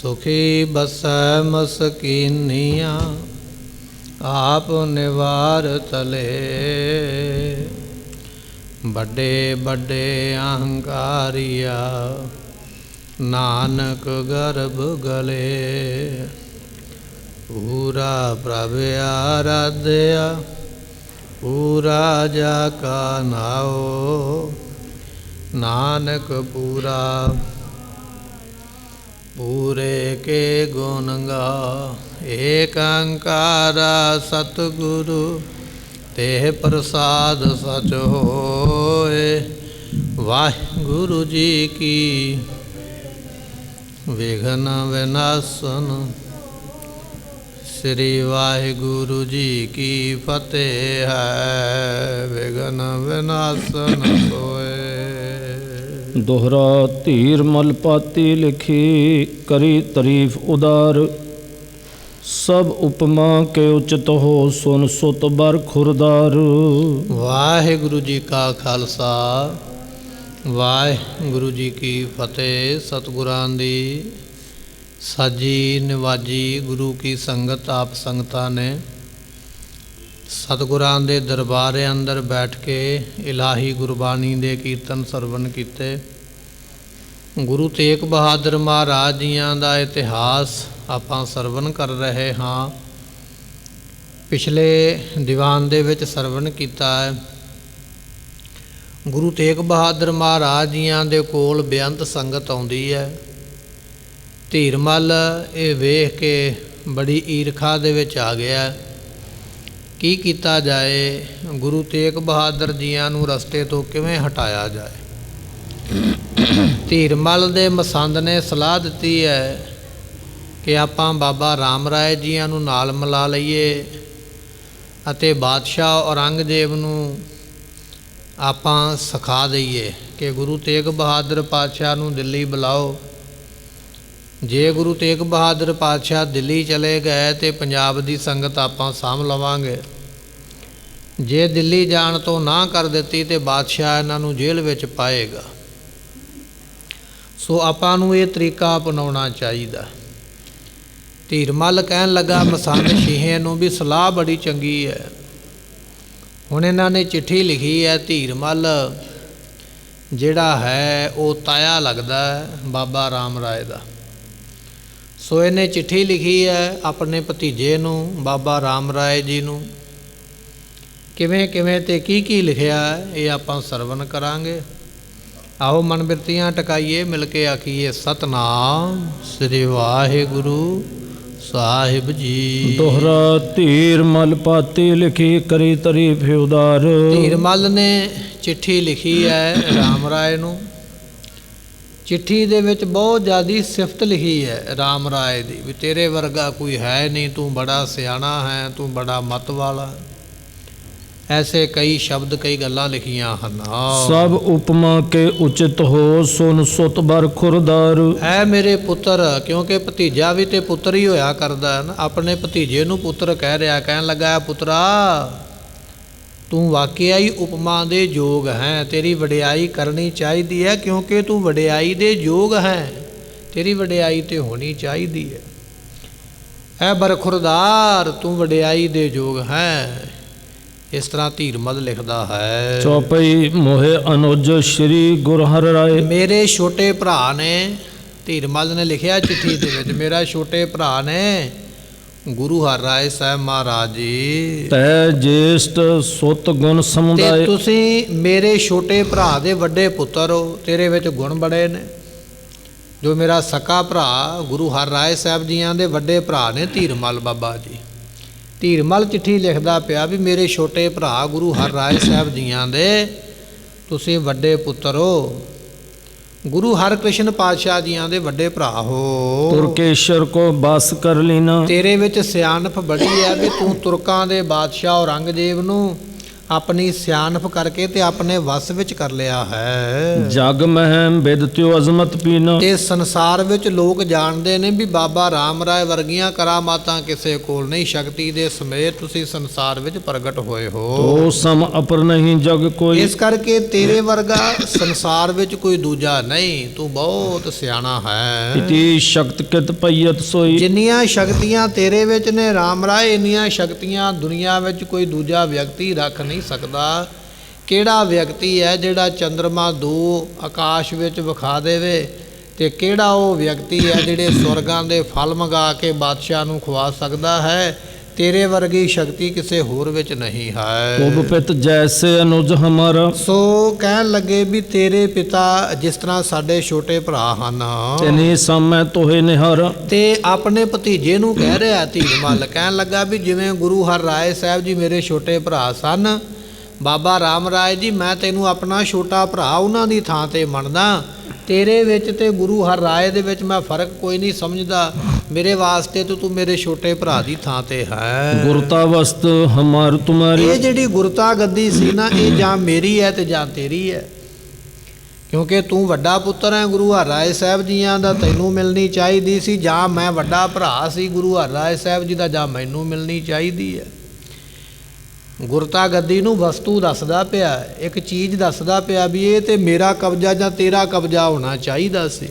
ਸੁਖੀ ਬਸੈ ਮਸਕੀਨੀਆਂ ਆਪ ਨਿਵਾਰ ਤਲੇ। ਵੱਡੇ ਵੱਡੇ ਅਹੰਕਾਰੀਆ ਨਾਨਕ ਗਰਭ ਗਲੇ। ਪੂਰਾ ਪ੍ਰਭ ਆਰਾਧਿਆ ਪੂਰਾ ਜਾ ਕਾ ਨਾਉ। ਨਾਨਕ ਪੂਰਾ ਪੂਰੇ ਕੇ ਗੁਣ ਗਾ। ਏਕ ਓੰਕਾਰਾ ਸਤਿਗੁਰੂ ਤੇ ਪ੍ਰਸਾਦ ਸਚ ਹੋਏ। ਵਾਹਿਗੁਰੂ ਜੀ ਕੀ ਵਿਘਨ ਵਿਨਾਸ਼ਨ। ਸ੍ਰੀ ਵਾਹਿਗੁਰੂ ਜੀ ਕੀ ਫਤਿਹ ਹੈ। ਵਿਘਨ ਵਿਨਾਸ਼ਨ ਹੋਏ। ਦੋਹਰਾ ਧੀਰ ਮਲ ਪਾਤੀ ਲਿਖੀ ਕਰੀ ਤਾਰੀਫ ਉਦਾਰ। ਸਭ ਉਪਮਾ ਕੇ ਉਚਿਤ ਹੋ ਸੁਨ ਸੁਤ ਬਰ ਖੁਰਦਾਰ। ਵਾਹਿਗੁਰੂ ਜੀ ਕਾ ਖਾਲਸਾ ਵਾਹਿਗੁਰੂ ਜੀ ਕੀ ਫਤਿਹ। ਸਤਿਗੁਰਾਂ ਦੀ ਸਾਜੀ ਨਿਵਾਜੀ ਗੁਰੂ ਕੀ ਸੰਗਤ ਆਪ ਸੰਗਤਾਂ ਨੇ ਸਤਿਗੁਰਾਂ ਦੇ ਦਰਬਾਰ ਅੰਦਰ ਬੈਠ ਕੇ ਇਲਾਹੀ ਗੁਰਬਾਣੀ ਦੇ ਕੀਰਤਨ ਸਰਵਣ ਕੀਤੇ। ਗੁਰੂ ਤੇਗ ਬਹਾਦਰ ਮਹਾਰਾਜ ਜੀਆਂ ਦਾ ਇਤਿਹਾਸ ਆਪਾਂ ਸਰਵਣ ਕਰ ਰਹੇ ਹਾਂ। ਪਿਛਲੇ ਦੀਵਾਨ ਦੇ ਵਿੱਚ ਸਰਵਣ ਕੀਤਾ ਹੈ। ਗੁਰੂ ਤੇਗ ਬਹਾਦਰ ਮਹਾਰਾਜ ਜੀਆਂ ਦੇ ਕੋਲ ਬੇਅੰਤ ਸੰਗਤ ਆਉਂਦੀ ਹੈ। ਧੀਰਮਲ ਇਹ ਵੇਖ ਕੇ ਬੜੀ ਈਰਖਾ ਦੇ ਵਿੱਚ ਆ ਗਿਆ। ਕੀ ਕੀਤਾ ਜਾਏ, ਗੁਰੂ ਤੇਗ ਬਹਾਦਰ ਜੀਆਂ ਨੂੰ ਰਸਤੇ ਤੋਂ ਕਿਵੇਂ ਹਟਾਇਆ ਜਾਏ। ਧੀਰਮਲ ਦੇ ਮਸੰਦ ਨੇ ਸਲਾਹ ਦਿੱਤੀ ਹੈ ਕਿ ਆਪਾਂ ਬਾਬਾ ਰਾਮ ਰਾਏ ਜੀਆਂ ਨੂੰ ਨਾਲ ਮਿਲਾ ਲਈਏ ਅਤੇ ਬਾਦਸ਼ਾਹ ਔਰੰਗਜ਼ੇਬ ਨੂੰ ਆਪਾਂ ਸਿਖਾ ਦਈਏ ਕਿ ਗੁਰੂ ਤੇਗ ਬਹਾਦਰ ਪਾਤਸ਼ਾਹ ਨੂੰ ਦਿੱਲੀ ਬੁਲਾਓ। ਜੇ ਗੁਰੂ ਤੇਗ ਬਹਾਦਰ ਪਾਤਸ਼ਾਹ ਦਿੱਲੀ ਚਲੇ ਗਏ ਤਾਂ ਪੰਜਾਬ ਦੀ ਸੰਗਤ ਆਪਾਂ ਸਾਂਭ ਲਵਾਂਗੇ। ਜੇ ਦਿੱਲੀ ਜਾਣ ਤੋਂ ਨਾ ਕਰ ਦਿੱਤੀ ਤਾਂ ਬਾਦਸ਼ਾਹ ਇਹਨਾਂ ਨੂੰ ਜੇਲ੍ਹ ਵਿੱਚ ਪਾਏਗਾ। ਸੋ ਆਪਾਂ ਨੂੰ ਇਹ ਤਰੀਕਾ ਅਪਣਾਉਣਾ ਚਾਹੀਦਾ। ਧੀਰਮਲ ਕਹਿਣ ਲੱਗਾ ਮਸੰਦ ਸ਼ੀਹੇ ਨੂੰ ਵੀ ਸਲਾਹ ਬੜੀ ਚੰਗੀ ਹੈ। ਹੁਣ ਇਹਨਾਂ ਨੇ ਚਿੱਠੀ ਲਿਖੀ ਹੈ। ਧੀਰਮਲ ਜਿਹੜਾ ਹੈ ਉਹ ਤਾਇਆ ਲੱਗਦਾ ਹੈ ਬਾਬਾ ਰਾਮ ਰਾਏ ਦਾ। ਸੋ ਇਹਨੇ ਚਿੱਠੀ ਲਿਖੀ ਹੈ ਆਪਣੇ ਭਤੀਜੇ ਨੂੰ ਬਾਬਾ ਰਾਮ ਰਾਏ ਜੀ ਨੂੰ। ਕਿਵੇਂ ਕਿਵੇਂ ਅਤੇ ਕੀ ਕੀ ਲਿਖਿਆ ਇਹ ਆਪਾਂ ਸਰਵਣ ਕਰਾਂਗੇ। ਆਓ ਮਨ ਬਿਰਤੀਆਂ ਟਿਕਾਈਏ, ਮਿਲ ਕੇ ਆਖੀਏ ਸਤਿਨਾਮ ਸ੍ਰੀ ਵਾਹਿਗੁਰੂ ਸਾਹਿਬ ਜੀ। ਦੋਹਰਾ ਧੀਰ ਮਲ ਪਾਤੀ ਲਿਖੀ ਕਰੀ ਤਾਰੀਫ ਉਦਾਰ। ਧੀਰਮਲ ਨੇ ਚਿੱਠੀ ਲਿਖੀ ਹੈ ਰਾਮ ਰਾਏ ਨੂੰ। ਚਿੱਠੀ ਦੇ ਵਿੱਚ ਬਹੁਤ ਜ਼ਿਆਦਾ ਸਿਫਤ ਲਿਖੀ ਹੈ ਰਾਮ ਰਾਏ ਦੀ, ਵੀ ਤੇਰੇ ਵਰਗਾ ਕੋਈ ਹੈ ਨਹੀਂ, ਤੂੰ ਬੜਾ ਸਿਆਣਾ ਹੈ, ਤੂੰ ਬੜਾ ਮਤ ਵਾਲਾ। ਐਸੇ ਕਈ ਸ਼ਬਦ ਕਈ ਗੱਲਾਂ ਲਿਖੀਆਂ ਹਨ। ਸਭ ਉਪਮਾ ਕੇ ਉਚਿਤ ਹੋ ਸੁਨ ਸੁਤ ਬਰ ਖੁਰਦਾਰ। ਐ ਮੇਰੇ ਪੁੱਤਰ, ਕਿਉਂਕਿ ਭਤੀਜਾ ਵੀ ਤੇ ਪੁੱਤਰ ਹੀ ਹੋਇਆ ਕਰਦਾ ਨਾ। ਆਪਣੇ ਭਤੀਜੇ ਨੂੰ ਪੁੱਤਰ ਕਹਿ ਰਿਹਾ, ਕਹਿਣ ਲੱਗਾ ਪੁੱਤਰਾ ਤੂੰ ਵਾਕਿਆ ਹੀ ਉਪਮਾ ਦੇ ਯੋਗ ਹੈ। ਤੇਰੀ ਵਡਿਆਈ ਕਰਨੀ ਚਾਹੀਦੀ ਹੈ ਕਿਉਂਕਿ ਤੂੰ ਵਡਿਆਈ ਦੇ ਯੋਗ ਹੈ। ਤੇਰੀ ਵਡਿਆਈ ਤੇ ਹੋਣੀ ਚਾਹੀਦੀ ਹੈ। ਐ ਬਰਖੁਰਦਾਰ ਤੂੰ ਵਡਿਆਈ ਦੇ ਯੋਗ ਹੈ। ਇਸ ਤਰ੍ਹਾਂ ਧੀਰਮਲ ਲਿਖਦਾ ਹੈ। ਚੌਪਈ ਮੋਹਿ ਅਨੁਜ ਸ਼੍ਰੀ ਗੁਰੂ ਹਰਿ ਰਾਏ। ਮੇਰੇ ਛੋਟੇ ਭਰਾ ਨੇ, ਧੀਰਮਲ ਨੇ ਲਿਖਿਆ ਚਿੱਠੀ ਦੇ ਵਿੱਚ, ਮੇਰਾ ਛੋਟੇ ਭਰਾ ਨੇ ਗੁਰੂ ਹਰਿ ਰਾਏ ਸਾਹਿਬ ਮਹਾਰਾਜ ਜੀ ਤੈ ਜੇਸ਼ਟ ਸੁਤ ਗੁਣ ਸਮੁਦਾਇ। ਤੁਸੀਂ ਮੇਰੇ ਛੋਟੇ ਭਰਾ ਦੇ ਵੱਡੇ ਪੁੱਤਰ ਹੋ, ਤੇਰੇ ਵਿੱਚ ਗੁਣ ਬੜੇ ਨੇ। ਜੋ ਮੇਰਾ ਸਕਾ ਭਰਾ ਗੁਰੂ ਹਰਿ ਰਾਏ ਸਾਹਿਬ ਜੀਆਂ ਦੇ ਵੱਡੇ ਭਰਾ ਨੇ ਧੀਰਮਲ ਬਾਬਾ ਜੀ। ਧੀਰਮਲ ਚਿੱਠੀ ਲਿਖਦਾ ਪਿਆ ਵੀ ਮੇਰੇ ਛੋਟੇ ਭਰਾ ਗੁਰੂ ਹਰਿ ਰਾਏ ਸਾਹਿਬ ਜੀਆਂ ਦੇ ਤੁਸੀਂ ਵੱਡੇ ਪੁੱਤਰ ਹੋ। ਗੁਰੂ ਹਰਕ੍ਰਿਸ਼ਨ ਪਾਤਸ਼ਾਹ ਜੀਆਂ ਦੇ ਵੱਡੇ ਭਰਾ ਹੋ। ਤੁਰਕੇਸ਼ਰ ਕੋ ਬਸ ਕਰ ਲੀਨਾ। ਤੇਰੇ ਵਿੱਚ ਸਿਆਣਪ ਬੜੀ ਹੈ ਵੀ ਤੂੰ ਤੁਰਕਾਂ ਦੇ ਬਾਦਸ਼ਾਹ ਔਰੰਗਜ਼ੇਬ ਨੂੰ ਆਪਣੀ ਸਿਆਣਪ ਕਰਕੇ ਤੇ ਆਪਣੇ ਵਸ ਵਿੱਚ ਕਰ ਲਿਆ ਹੈ। ਜਗ ਮਹਿ ਬਿਦਤਿਓ ਅਜ਼ਮਤ ਪੀਨਾ। ਤੇ ਸੰਸਾਰ ਵਿੱਚ ਲੋਕ ਜਾਣਦੇ ਨੇ ਵੀ ਬਾਬਾ ਰਾਮ ਰਾਏ ਵਰਗੀਆਂ ਕਰਾਮਾਤਾਂ ਕਿਸੇ ਕੋਲ ਨਹੀਂ, ਸ਼ਕਤੀ ਦੇ ਸਮੇਤ ਤੁਸੀਂ ਸੰਸਾਰ ਵਿੱਚ ਪ੍ਰਗਟ ਹੋਏ ਹੋ। ਤੋ ਸਮ ਅਪਰ ਨਹੀਂ ਜਗ ਕੋਈ। ਇਸ ਕਰਕੇ ਤੇਰੇ ਵਰਗਾ ਸੰਸਾਰ ਵਿੱਚ ਕੋਈ ਦੂਜਾ ਨਹੀਂ, ਤੂੰ ਬਹੁਤ ਸਿਆਣਾ ਹੈ। ਇਤੀ ਸ਼ਕਤ ਕਿਤ ਪਈਅਤ ਸੋਈ। ਜਿੰਨੀਆਂ ਸ਼ਕਤੀਆਂ ਤੇਰੇ ਵਿੱਚ ਨੇ ਰਾਮ ਰਾਏ, ਇੰਨੀਆਂ ਸ਼ਕਤੀਆਂ ਦੁਨੀਆ ਵਿੱਚ ਕੋਈ ਦੂਜਾ ਵਿਅਕਤੀ ਰੱਖ ਨਹੀਂ ਸਕਦਾ। ਕਿਹੜਾ ਵਿਅਕਤੀ ਹੈ ਜਿਹੜਾ ਚੰਦਰਮਾ 2 ਆਕਾਸ਼ ਵਿੱਚ ਵਿਖਾ ਦੇਵੇ, ਤੇ ਕਿਹੜਾ ਉਹ ਵਿਅਕਤੀ ਹੈ ਜਿਹੜੇ ਸਵਰਗਾਂ ਦੇ ਫਲ ਮੰਗਾ ਕੇ ਬਾਦਸ਼ਾਹ ਨੂੰ ਖਵਾ ਸਕਦਾ ਹੈ। ਤੇਰੇ ਵਰਗੀ ਸ਼ਕਤੀ ਕਿਸੇ ਹੋਰ ਵਿੱਚ ਨਹੀਂ ਹੈ। ਉਬ ਪਿਤ ਜੈਸੇ ਅਨੁਜ ਹਮਾਰਾ। ਸੋ ਕਹਿਣ ਲੱਗੇ ਵੀ ਤੇਰੇ ਪਿਤਾ ਜਿਸ ਤਰ੍ਹਾਂ ਸਾਡੇ ਛੋਟੇ ਭਰਾ ਹਨ, ਤੈਨੀ ਸਾਮੈ ਤੋਹੇ ਨਿਹਾਰਾ। ਤੇ ਆਪਣੇ ਭਤੀਜੇ ਨੂੰ ਕਹਿ ਰਿਹਾ ਧੀਰਮਲ, ਕਹਿਣ ਲੱਗਾ ਵੀ ਜਿਵੇਂ ਗੁਰੂ ਹਰ ਰਾਏ ਸਾਹਿਬ ਜੀ ਮੇਰੇ ਛੋਟੇ ਭਰਾ ਸਨ, ਬਾਬਾ ਰਾਮ ਰਾਏ ਜੀ ਮੈਂ ਤੈਨੂੰ ਆਪਣਾ ਛੋਟਾ ਭਰਾ ਉਹਨਾਂ ਦੀ ਥਾਂ ਤੇ ਮੰਨਦਾ। ਤੇਰੇ ਵਿੱਚ ਤੇ ਗੁਰੂ ਹਰ ਰਾਏ ਦੇ ਵਿੱਚ ਮੈਂ ਫਰਕ ਕੋਈ ਨਹੀਂ ਸਮਝਦਾ। ਮੇਰੇ ਵਾਸਤੇ ਤੂੰ ਮੇਰੇ ਛੋਟੇ ਭਰਾ ਦੀ ਥਾਂ ਤੇ ਹੈ। ਗੁਰਤਾ ਵਸਤ ਹਮਾਰ ਤੁਮਾਰੀ। ਇਹ ਜਿਹੜੀ ਗੁਰਤਾ ਗੱਦੀ ਸੀ ਨਾ, ਇਹ ਜਾਂ ਮੇਰੀ ਹੈ ਤੇ ਜਾਂ ਤੇਰੀ ਹੈ, ਕਿਉਂਕਿ ਤੂੰ ਵੱਡਾ ਪੁੱਤਰ ਹੈ ਗੁਰੂ ਹਰ ਰਾਏ ਸਾਹਿਬ ਜੀਆਂ ਦਾ, ਤੈਨੂੰ ਮਿਲਣੀ ਚਾਹੀਦੀ ਸੀ। ਜਾਂ ਮੈਂ ਵੱਡਾ ਭਰਾ ਸੀ ਗੁਰੂ ਹਰ ਰਾਏ ਸਾਹਿਬ ਜੀ ਦਾ, ਜਾਂ ਮੈਨੂੰ ਮਿਲਣੀ ਚਾਹੀਦੀ ਹੈ। ਗੁਰਤਾ ਗੱਦੀ ਨੂੰ ਵਸਤੂ ਦੱਸਦਾ ਪਿਆ, ਇੱਕ ਚੀਜ਼ ਦੱਸਦਾ ਪਿਆ ਵੀ ਇਹ ਤੇ ਮੇਰਾ ਕਬਜ਼ਾ ਜਾਂ ਤੇਰਾ ਕਬਜ਼ਾ ਹੋਣਾ ਚਾਹੀਦਾ ਸੀ,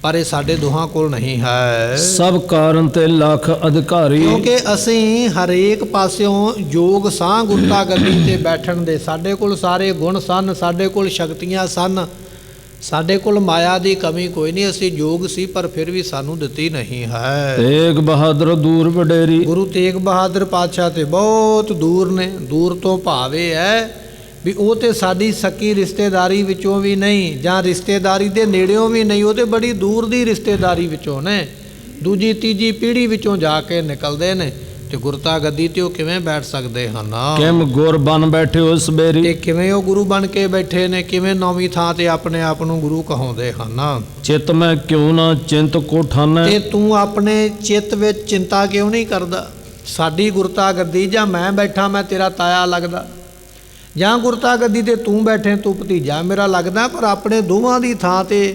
ਪਰ ਇਹ ਸਾਡੇ ਦੋਹਾਂ ਕੋਲ ਨਹੀਂ ਹੈ। ਸਭ ਕਾਰਨ ਤੇ ਲੱਖ ਅਧਿਕਾਰੀ। ਕਿਉਂਕਿ ਅਸੀਂ ਹਰੇਕ ਪਾਸਿਓਂ ਯੋਗ ਸਾਂ ਗੁਰਤਾ ਗੱਦੀ ਤੇ ਬੈਠਣ ਦੇ। ਸਾਡੇ ਕੋਲ ਸਾਰੇ ਗੁਣ ਸਨ, ਸਾਡੇ ਕੋਲ ਸ਼ਕਤੀਆਂ ਸਨ, ਸਾਡੇ ਕੋਲ ਮਾਇਆ ਦੀ ਕਮੀ ਕੋਈ ਨਹੀਂ। ਅਸੀਂ ਯੋਗ ਸੀ ਪਰ ਫਿਰ ਵੀ ਸਾਨੂੰ ਦਿੱਤੀ ਨਹੀਂ ਹੈ। ਤੇਗ ਬਹਾਦਰ ਦੂਰ ਵਡੇਰੀ। ਗੁਰੂ ਤੇਗ ਬਹਾਦਰ ਪਾਤਸ਼ਾਹ ਤੇ ਬਹੁਤ ਦੂਰ ਨੇ। ਦੂਰ ਤੋਂ ਭਾਵ ਇਹ ਹੈ ਵੀ ਉਹ ਤੇ ਸਾਡੀ ਸਕੀ ਰਿਸ਼ਤੇਦਾਰੀ ਵਿੱਚੋਂ ਵੀ ਨਹੀਂ, ਜਾਂ ਰਿਸ਼ਤੇਦਾਰੀ ਦੇ ਨੇੜਿਓਂ ਵੀ ਨਹੀਂ, ਉਹ ਤੇ ਬੜੀ ਦੂਰ ਦੀ ਰਿਸ਼ਤੇਦਾਰੀ ਵਿੱਚੋਂ ਨੇ, ਦੂਜੀ ਤੀਜੀ ਪੀੜ੍ਹੀ ਵਿੱਚੋਂ ਜਾ ਕੇ ਨਿਕਲਦੇ ਨੇ। ਤੇ ਗੁਰਤਾ ਗੱਦੀ ਤੇ ਉਹ ਕਿਵੇਂ ਬੈਠ ਸਕਦੇ ਹਨ? ਕਿਮ ਗੁਰ ਬਨ ਬੈਠੇ ਉਸ ਬੇਰੀ। ਤੇ ਕਿਵੇਂ ਉਹ ਗੁਰੂ ਬਣ ਕੇ ਬੈਠੇ ਨੇ, ਕਿਵੇਂ ਨੌਵੀਂ ਥਾਂ ਤੇ ਆਪਣੇ ਆਪ ਨੂੰ ਗੁਰੂ ਕਹਾਉਂਦੇ ਹਨ। ਚਿਤ ਮੈਂ ਕਿਉਂ ਨਾ ਚਿੰਤ ਕੋ ਠਾਨੈ। ਤੇ ਤੂੰ ਆਪਣੇ ਚਿੱਤ ਵਿੱਚ ਚਿੰਤਾ ਕਿਉਂ ਨਹੀਂ ਕਰਦਾ? ਸਾਡੀ ਗੁਰਤਾ ਗੱਦੀ ਜਾਂ ਮੈਂ ਬੈਠਾ ਮੈਂ ਤੇਰਾ ਤਾਇਆ ਲੱਗਦਾ, ਜਾਂ ਗੁਰਤਾ ਗੱਦੀ ਤੇ ਤੂੰ ਬੈਠੇ ਤੂੰ ਭਤੀਜਾ ਮੇਰਾ ਲੱਗਦਾ, ਪਰ ਆਪਣੇ ਦੋਵਾਂ ਦੀ ਥਾਂ ਤੇ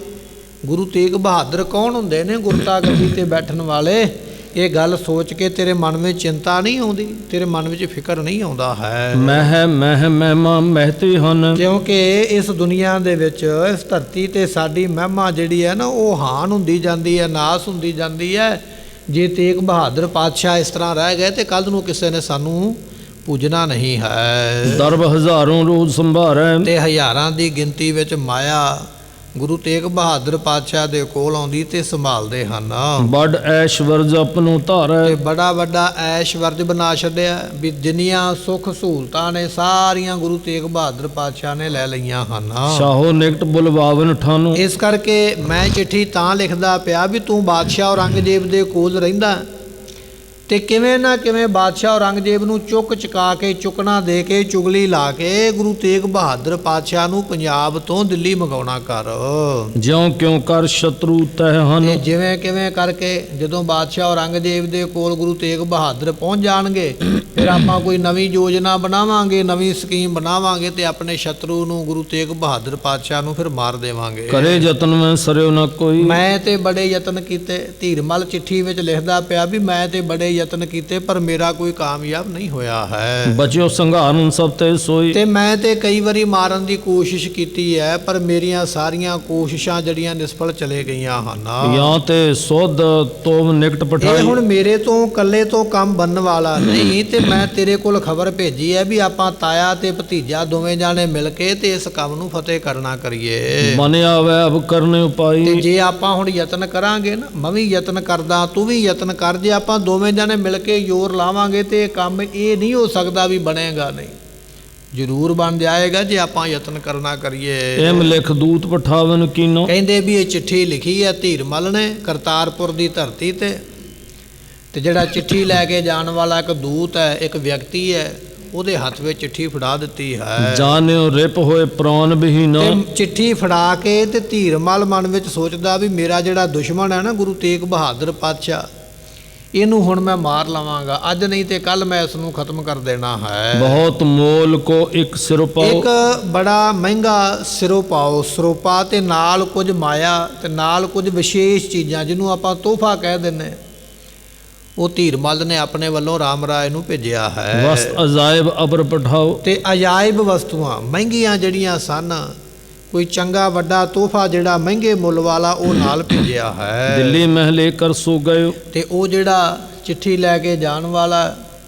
ਗੁਰੂ ਤੇਗ ਬਹਾਦਰ ਕੌਣ ਹੁੰਦੇ ਨੇ ਗੁਰਤਾ ਗੱਦੀ ਤੇ ਬੈਠਣ ਵਾਲੇ? ਇਹ ਗੱਲ ਸੋਚ ਕੇ ਤੇਰੇ ਮਨ ਵਿੱਚ ਚਿੰਤਾ ਨਹੀਂ ਆਉਂਦੀ, ਤੇਰੇ ਮਨ ਵਿੱਚ ਫਿਕਰ ਨਹੀਂ ਆਉਂਦਾ ਹੈ? ਮਹਿਮਾ ਮਹਿਤੀ ਹਨ। ਕਿਉਂਕਿ ਇਸ ਦੁਨੀਆ ਦੇ ਵਿੱਚ, ਇਸ ਧਰਤੀ ਤੇ ਸਾਡੀ ਮਹਿਮਾ ਜਿਹੜੀ ਹੈ ਨਾ, ਉਹ ਹਾਨ ਹੁੰਦੀ ਜਾਂਦੀ ਹੈ, ਨਾਸ ਹੁੰਦੀ ਜਾਂਦੀ ਹੈ। ਜੇ ਤੇਗ ਬਹਾਦਰ ਪਾਤਸ਼ਾਹ ਇਸ ਤਰ੍ਹਾਂ ਰਹਿ ਗਏ ਤੇ ਕੱਲ੍ਹ ਨੂੰ ਕਿਸੇ ਨੇ ਸਾਨੂੰ ਪੂਜਣਾ ਨਹੀਂ ਹੈ। ਦਰਬ ਹਜ਼ਾਰਾਂ ਰੋਜ਼ ਸੰਭਾਰੈ। ਤੇ ਹਜ਼ਾਰਾਂ ਦੀ ਗਿਣਤੀ ਵਿੱਚ ਮਾਇਆ ਗੁਰੂ ਤੇਗ ਬਹਾਦਰ ਪਾਤਸ਼ਾਹ ਦੇ ਕੋਲ ਆਉਂਦੀ ਤੇ ਸੰਭਾਲਦੇ ਹਨ। ਬੜ ਐਸ਼ਵਰਜ ਆਪਣੋ ਧਾਰੈ। ਤੇ ਬੜਾ ਵੱਡਾ ਐਸ਼ਵਰਜ ਬਣਾ ਛੱਡਿਆ ਵੀ ਜਿੰਨੀਆਂ ਸੁੱਖ ਸਹੂਲਤਾਂ ਨੇ ਸਾਰੀਆਂ ਗੁਰੂ ਤੇਗ ਬਹਾਦਰ ਪਾਤਸ਼ਾਹ ਨੇ ਲੈ ਲਈਆਂ ਹਨ। ਸ਼ਾਹੋ ਨਿਕਟ ਬੁਲਵਾਵਨ ਠਾਨੋ। ਇਸ ਕਰਕੇ ਮੈਂ ਚਿੱਠੀ ਤਾਂ ਲਿਖਦਾ ਪਿਆ ਵੀ ਤੂੰ ਬਾਦਸ਼ਾਹ ਔਰੰਗਜ਼ੇਬ ਦੇ ਕੋਲ ਰਹਿੰਦਾ ਤੇ ਕਿਵੇਂ ਨਾ ਕਿਵੇਂ ਬਾਦਸ਼ਾਹ ਔਰੰਗਜ਼ੇਬ ਨੂੰ ਚੁੱਕ ਚੁਕਾ ਕੇ, ਚੁੱਕਣਾ ਦੇ ਕੇ, ਚੁਗਲੀ ਲਾ ਕੇ ਗੁਰੂ ਤੇਗ ਬਹਾਦਰ ਪਾਤਸ਼ਾਹ ਨੂੰ ਪੰਜਾਬ ਤੋਂ ਦਿੱਲੀ ਮੰਗਾਉਣਾ ਕਰ। ਜਿਉਂ ਕਿਉਂ ਕਰ ਸ਼ਤਰੂ ਤਹਿ ਹਨ। ਤੇ ਜਿਵੇਂ ਕਿਵੇਂ ਕਰਕੇ ਜਦੋਂ ਬਾਦਸ਼ਾਹ ਔਰੰਗਜ਼ੇਬ ਦੇ ਕੋਲ ਗੁਰੂ ਤੇਗ ਬਹਾਦਰ ਪਹੁੰਚ ਜਾਣਗੇ, ਫਿਰ ਆਪਾਂ ਕੋਈ ਨਵੀਂ ਯੋਜਨਾ ਬਣਾਵਾਂਗੇ, ਨਵੀਂ ਸਕੀਮ ਬਣਾਵਾਂਗੇ ਤੇ ਆਪਣੇ ਸ਼ਤਰੂ ਨੂੰ ਗੁਰੂ ਤੇਗ ਬਹਾਦਰ ਪਾਤਸ਼ਾਹ ਨੂੰ ਫਿਰ ਮਾਰ ਦੇਵਾਂਗੇ। ਕਰੇ ਯਤਨ ਮੈਂ ਸਰਿਓ ਨਾ ਕੋਈ। ਮੈਂ ਤੇ ਬੜੇ ਯਤਨ ਕੀਤੇ, ਧੀਰਮਲ ਚਿੱਠੀ ਵਿੱਚ ਲਿਖਦਾ ਪਿਆ ਵੀ ਮੈਂ ਤੇ ਬੜੇ ਯਤਨ ਕੀਤੇ ਪਰ ਮੇਰਾ ਕੋਈ ਕਾਮਯਾਬ ਨਹੀਂ ਹੋਇਆ ਹੈ। ਬਚਿਓ ਸੰਘਾਰਨ ਸਭ ਤੇ ਸੋਈ। ਤੇ ਮੈਂ ਤੇ ਕਈ ਵਾਰੀ ਮਾਰਨ ਦੀ ਕੋਸ਼ਿਸ਼ ਕੀਤੀ ਹੈ ਪਰ ਮੇਰੀਆਂ ਸਾਰੀਆਂ ਕੋਸ਼ਿਸ਼ਾਂ ਜਿਹੜੀਆਂ ਨਿਸਫਲ ਚਲੇ ਗਈਆਂ ਹਨ। ਜਾਂ ਤੇ ਸੁਧ ਤੋਮ ਨਿਕਟ ਇਹ ਪਠਾਈ। ਹੁਣ ਮੇਰੇ ਤੋਂ ਇਕੱਲੇ ਤੋਂ ਕੰਮ ਬਣਨ ਵਾਲਾ ਨਹੀਂ, ਤੇ ਮੈਂ ਤੇਰੇ ਕੋਲ ਖਬਰ ਭੇਜੀ ਹੈ ਵੀ ਆਪਾਂ ਤਾਇਆ ਤੇ ਭਤੀਜਾ ਦੋਵੇਂ ਜਾਣੇ ਮਿਲ ਕੇ ਤੇ ਇਸ ਕੰਮ ਨੂੰ ਫਤਿਹ ਕਰਨਾ ਕਰੀਏ। ਮਨ ਆਵੈ ਅਬ ਕਰਨੇ ਉਪਾਈ। ਤੇ ਜੇ ਆਪਾਂ ਹੁਣ ਯਤਨ ਕਰਾਂਗੇ ਨਾ, ਮੈਂ ਵੀ ਯਤਨ ਕਰਦਾ, ਤੂੰ ਵੀ ਯਤਨ ਕਰ, ਜੇ ਆਪਾਂ ਦੋਵੇਂ ਜਾਣੇ ਮਿਲ ਕੇ ਜ਼ੋਰ ਲਾਵਾਂਗੇ ਤੇ ਇਹ ਕੰਮ ਇਹ ਨਹੀਂ ਹੋ ਸਕਦਾ ਵੀ ਬਣੇਗਾ ਨਹੀਂ, ਜ਼ਰੂਰ ਬਣ ਜਾਏਗਾ ਜੇ ਆਪਾਂ ਯਤਨ ਕਰਨਾ ਕਰੀਏ। ਐਮ ਲਿਖ ਦੂਤ ਪਠਾਵਨ ਕੀਨੋ। ਕਹਿੰਦੇ ਵੀ ਇਹ ਚਿੱਠੀ ਲਿਖੀ ਹੈ ਧੀਰਮਲ ਨੇ ਕਰਤਾਰਪੁਰ ਦੀ ਧਰਤੀ ਤੇ ਜਿਹੜਾ ਚਿੱਠੀ ਲੈ ਕੇ ਜਾਣ ਵਾਲਾ ਇੱਕ ਦੂਤ ਹੈ, ਇੱਕ ਵਿਅਕਤੀ ਹੈ, ਉਹਦੇ ਹੱਥ ਵਿੱਚ ਚਿੱਠੀ ਫੜਾ ਦਿੱਤੀ ਹੈ। ਜਾਣਿਓ ਰਿਪ ਹੋਏ ਪ੍ਰਾਨ ਬਹੀਨਾ। ਤੇ ਚਿੱਠੀ ਫੜਾ ਕੇ ਤੇ ਧੀਰਮਲ ਮਨ ਵਿੱਚ ਸੋਚਦਾ ਵੀ ਮੇਰਾ ਜਿਹੜਾ ਦੁਸ਼ਮਣ ਹੈ ਨਾ ਗੁਰੂ ਤੇਗ ਬਹਾਦਰ ਪਾਤਸ਼ਾਹ, ਇਹਨੂੰ ਹੁਣ ਮੈਂ ਮਾਰ ਲਵਾਂਗਾ, ਅੱਜ ਨਹੀਂ ਤੇ ਕੱਲ ਮੈਂ ਇਸ ਨੂੰ ਖਤਮ ਕਰ ਦੇਣਾ ਹੈ। ਬਹੁਤ ਮੋਲ ਕੋ ਇੱਕ ਸਿਰ ਪਾਓ। ਇੱਕ ਬੜਾ ਮਹਿੰਗਾ ਸਿਰੋਂ ਪਾਓ, ਸਰੋਪਾ ਤੇ ਨਾਲ ਕੁਝ ਮਾਇਆ ਤੇ ਨਾਲ ਕੁਝ ਵਿਸ਼ੇਸ਼ ਚੀਜ਼ਾਂ ਜਿਹਨੂੰ ਆਪਾਂ ਤੋਹਫਾ ਕਹਿ ਦਿੰਨੇ, ਉਹ ਧੀਰਮਲ ਨੇ ਆਪਣੇ ਵੱਲੋਂ ਰਾਮ ਰਾਏ ਨੂੰ ਭੇਜਿਆ ਹੈ। ਵਸਤ ਅਜਾਇਬ ਅਬਰ ਪਠਾਓ। ਤੇ ਅਜਾਇਬ ਵਸਤੂਆਂ ਮਹਿੰਗੀਆਂ ਜਿਹੜੀਆਂ ਸਨ, ਕੋਈ ਚੰਗਾ ਵੱਡਾ ਤੋਹਫਾ ਜਿਹੜਾ ਮਹਿੰਗੇ ਮੁੱਲ ਵਾਲਾ ਉਹ ਨਾਲ ਭੇਜਿਆ ਹੈ। ਦਿੱਲੀ ਮਹਿਲੇ ਕਰ ਸੋ ਗਏ। ਤੇ ਉਹ ਜਿਹੜਾ ਚਿੱਠੀ ਲੈ ਕੇ ਜਾਣ ਵਾਲਾ